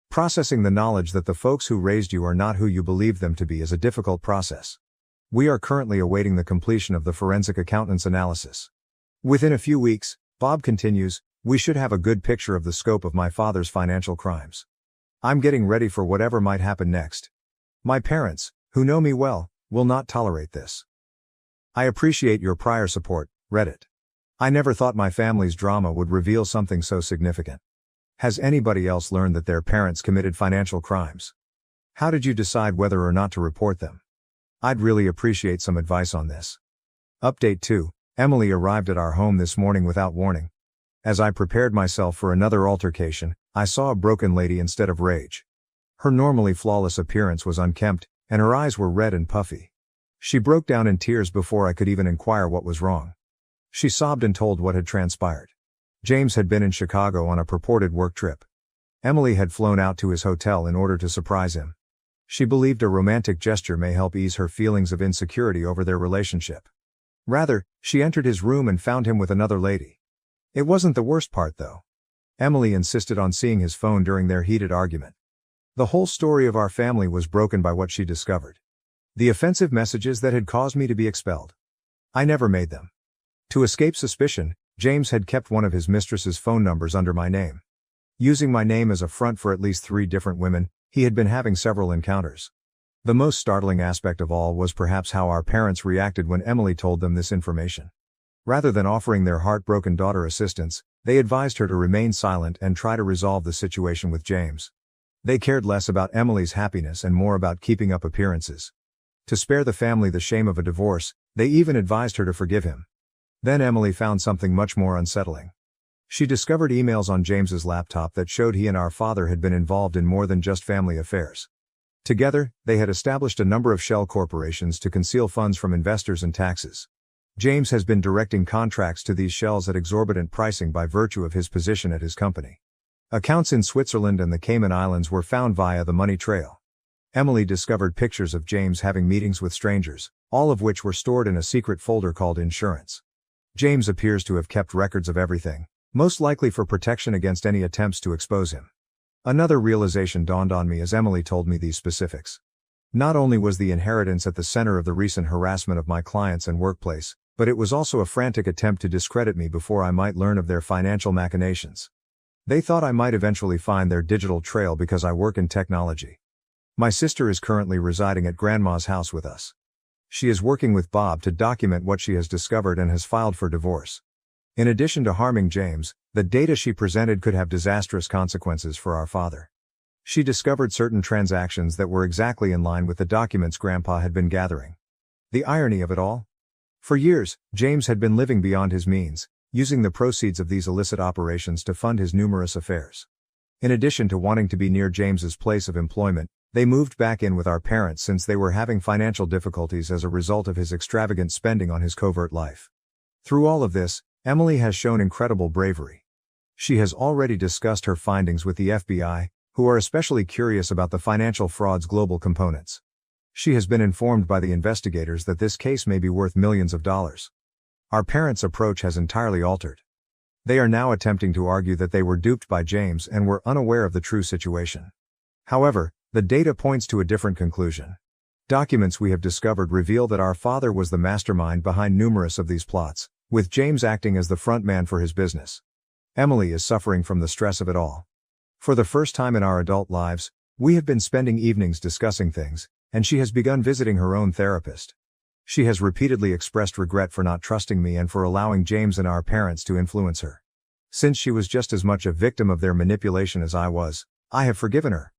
[SPEAKER 1] Processing the knowledge that the folks who raised you are not who you believe them to be is a difficult process. We are currently awaiting the completion of the forensic accountant's analysis. Within a few weeks, Bob continues, we should have a good picture of the scope of my father's financial crimes. I'm getting ready for whatever might happen next. My parents, who know me well, will not tolerate this. I appreciate your prior support, Reddit. I never thought my family's drama would reveal something so significant. Has anybody else learned that their parents committed financial crimes? How did you decide whether or not to report them? I'd really appreciate some advice on this. Update 2. Emily arrived at our home this morning without warning. As I prepared myself for another altercation, I saw a broken lady instead of rage. Her normally flawless appearance was unkempt, and her eyes were red and puffy. She broke down in tears before I could even inquire what was wrong. She sobbed and told what had transpired. James had been in Chicago on a purported work trip. Emily had flown out to his hotel in order to surprise him. She believed a romantic gesture may help ease her feelings of insecurity over their relationship. Rather, she entered his room and found him with another lady. It wasn't the worst part though. Emily insisted on seeing his phone during their heated argument. The whole story of our family was broken by what she discovered. The offensive messages that had caused me to be expelled. I never made them. To escape suspicion, James had kept one of his mistress's phone numbers under my name. Using my name as a front for at least 3 different women, he had been having several encounters. The most startling aspect of all was perhaps how our parents reacted when Emily told them this information. Rather than offering their heartbroken daughter assistance, they advised her to remain silent and try to resolve the situation with James. They cared less about Emily's happiness and more about keeping up appearances. To spare the family the shame of a divorce, they even advised her to forgive him. Then Emily found something much more unsettling. She discovered emails on James's laptop that showed he and our father had been involved in more than just family affairs. Together, they had established a number of shell corporations to conceal funds from investors and taxes. James has been directing contracts to these shells at exorbitant pricing by virtue of his position at his company. Accounts in Switzerland and the Cayman Islands were found via the money trail. Emily discovered pictures of James having meetings with strangers, all of which were stored in a secret folder called insurance. James appears to have kept records of everything, most likely for protection against any attempts to expose him. Another realization dawned on me as Emily told me these specifics. Not only was the inheritance at the center of the recent harassment of my clients and workplace, but it was also a frantic attempt to discredit me before I might learn of their financial machinations. They thought I might eventually find their digital trail because I work in technology. My sister is currently residing at Grandma's house with us. She is working with Bob to document what she has discovered and has filed for divorce. In addition to harming James, the data she presented could have disastrous consequences for our father. She discovered certain transactions that were exactly in line with the documents Grandpa had been gathering. The irony of it all? For years, James had been living beyond his means, using the proceeds of these illicit operations to fund his numerous affairs. In addition to wanting to be near James's place of employment, they moved back in with our parents since they were having financial difficulties as a result of his extravagant spending on his covert life. Through all of this, Emily has shown incredible bravery. She has already discussed her findings with the FBI, who are especially curious about the financial fraud's global components. She has been informed by the investigators that this case may be worth millions of dollars. Our parents' approach has entirely altered. They are now attempting to argue that they were duped by James and were unaware of the true situation. However, the data points to a different conclusion. Documents we have discovered reveal that our father was the mastermind behind numerous of these plots, with James acting as the front man for his business. Emily is suffering from the stress of it all. For the first time in our adult lives, we have been spending evenings discussing things, and she has begun visiting her own therapist. She has repeatedly expressed regret for not trusting me and for allowing James and our parents to influence her. Since she was just as much a victim of their manipulation as I was, I have forgiven her.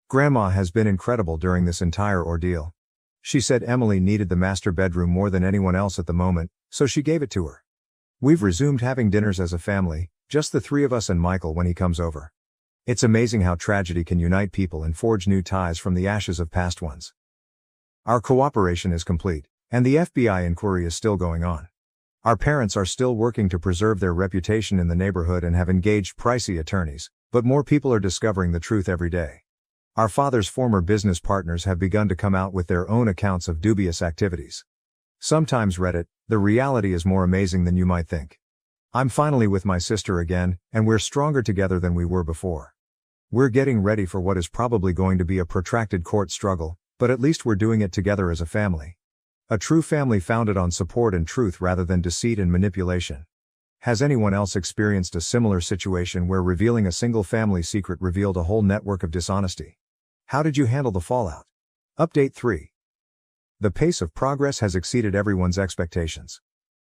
[SPEAKER 1] Grandma has been incredible during this entire ordeal. She said Emily needed the master bedroom more than anyone else at the moment, so she gave it to her. We've resumed having dinners as a family, just the 3 of us and Michael when he comes over. It's amazing how tragedy can unite people and forge new ties from the ashes of past ones. Our cooperation is complete, and the FBI inquiry is still going on. Our parents are still working to preserve their reputation in the neighborhood and have engaged pricey attorneys, but more people are discovering the truth every day. Our father's former business partners have begun to come out with their own accounts of dubious activities. Sometimes Reddit, the reality is more amazing than you might think. I'm finally with my sister again, and we're stronger together than we were before. We're getting ready for what is probably going to be a protracted court struggle, but at least we're doing it together as a family. A true family founded on support and truth rather than deceit and manipulation. Has anyone else experienced a similar situation where revealing a single family secret revealed a whole network of dishonesty? How did you handle the fallout? Update 3. The pace of progress has exceeded everyone's expectations.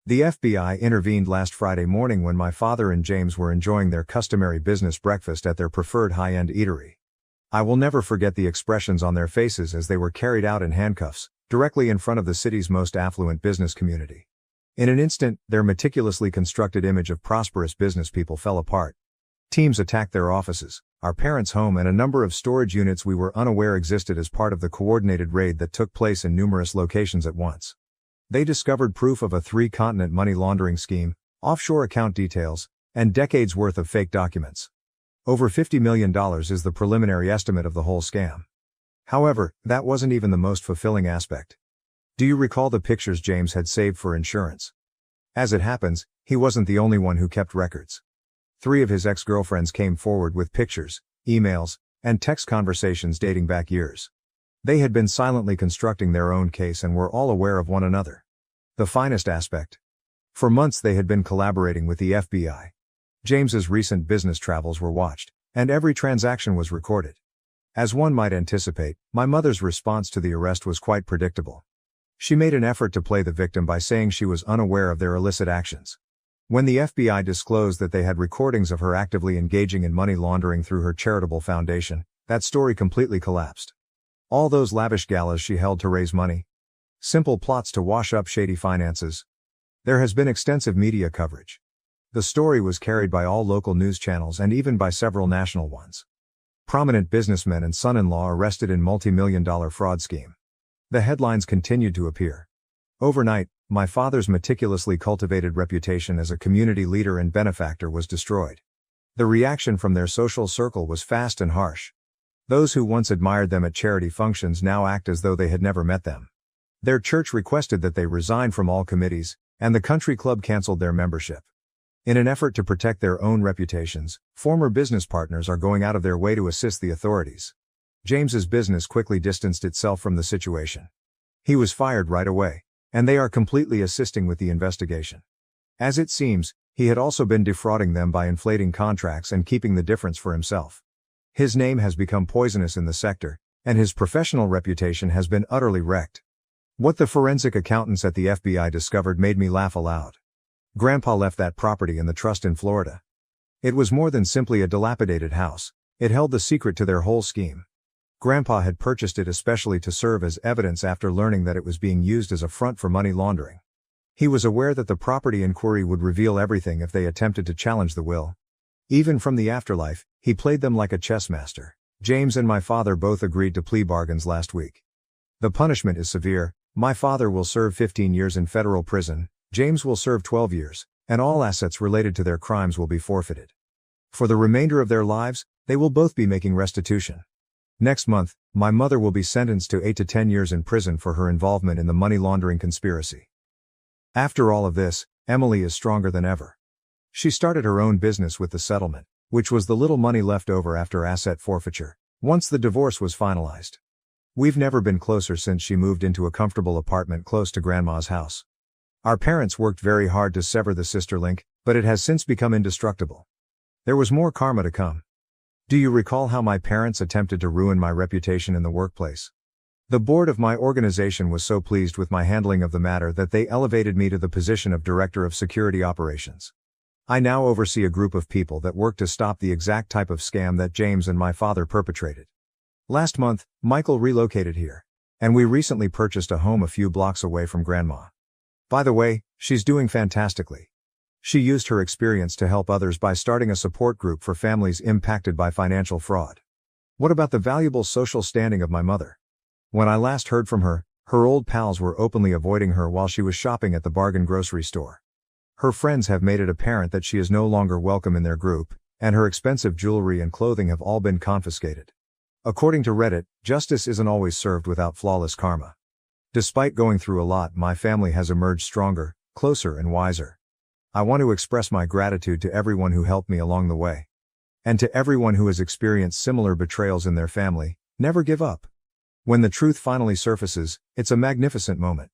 [SPEAKER 1] The FBI intervened last Friday morning when my father and James were enjoying their customary business breakfast at their preferred high-end eatery. I will never forget the expressions on their faces as they were carried out in handcuffs, directly in front of the city's most affluent business community. In an instant, their meticulously constructed image of prosperous business people fell apart. Teams attacked their offices, our parents' home, and a number of storage units we were unaware existed as part of the coordinated raid that took place in numerous locations at once. They discovered proof of a 3-continent money laundering scheme, offshore account details, and decades worth of fake documents. Over $50 million is the preliminary estimate of the whole scam. However, that wasn't even the most fulfilling aspect. Do you recall the pictures James had saved for insurance? As it happens, he wasn't the only one who kept records. 3 of his ex-girlfriends came forward with pictures, emails, and text conversations dating back years. They had been silently constructing their own case and were all aware of one another. The finest aspect. For months they had been collaborating with the FBI. James's recent business travels were watched, and every transaction was recorded. As one might anticipate, my mother's response to the arrest was quite predictable. She made an effort to play the victim by saying she was unaware of their illicit actions. When the FBI disclosed that they had recordings of her actively engaging in money laundering through her charitable foundation, that story completely collapsed. All those lavish galas she held to raise money. Simple plots to wash up shady finances. There has been extensive media coverage. The story was carried by all local news channels and even by several national ones. Prominent businessmen and son-in-law arrested in multi-million-dollar fraud scheme. The headlines continued to appear. Overnight, my father's meticulously cultivated reputation as a community leader and benefactor was destroyed. The reaction from their social circle was fast and harsh. Those who once admired them at charity functions now act as though they had never met them. Their church requested that they resign from all committees, and the country club canceled their membership. In an effort to protect their own reputations, former business partners are going out of their way to assist the authorities. James's business quickly distanced itself from the situation. He was fired right away, and they are completely assisting with the investigation. As it seems, he had also been defrauding them by inflating contracts and keeping the difference for himself. His name has become poisonous in the sector, and his professional reputation has been utterly wrecked. What the forensic accountants at the FBI discovered made me laugh aloud. Grandpa left that property in the trust in Florida. It was more than simply a dilapidated house, it held the secret to their whole scheme. Grandpa had purchased it especially to serve as evidence after learning that it was being used as a front for money laundering. He was aware that the property inquiry would reveal everything if they attempted to challenge the will. Even from the afterlife, he played them like a chess master. James and my father both agreed to plea bargains last week. The punishment is severe. My father will serve 15 years in federal prison, James will serve 12 years, and all assets related to their crimes will be forfeited. For the remainder of their lives, they will both be making restitution. Next month, my mother will be sentenced to 8 to 10 years in prison for her involvement in the money laundering conspiracy. After all of this, Emily is stronger than ever. She started her own business with the settlement, which was the little money left over after asset forfeiture, once the divorce was finalized. We've never been closer since she moved into a comfortable apartment close to Grandma's house. Our parents worked very hard to sever the sister link, but it has since become indestructible. There was more karma to come. Do you recall how my parents attempted to ruin my reputation in the workplace? The board of my organization was so pleased with my handling of the matter that they elevated me to the position of Director of Security Operations. I now oversee a group of people that work to stop the exact type of scam that James and my father perpetrated. Last month, Michael relocated here, and we recently purchased a home a few blocks away from Grandma. By the way, she's doing fantastically. She used her experience to help others by starting a support group for families impacted by financial fraud. What about the valuable social standing of my mother? When I last heard from her, her old pals were openly avoiding her while she was shopping at the bargain grocery store. Her friends have made it apparent that she is no longer welcome in their group, and her expensive jewelry and clothing have all been confiscated. According to Reddit, justice isn't always served without flawless karma. Despite going through a lot, my family has emerged stronger, closer, and wiser. I want to express my gratitude to everyone who helped me along the way. And to everyone who has experienced similar betrayals in their family, never give up. When the truth finally surfaces, it's a magnificent moment.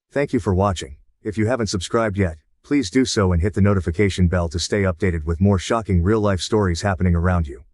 [SPEAKER 2] Thank you for watching. If you haven't subscribed yet, please do so and hit the notification bell to stay updated with more shocking real-life stories happening around you.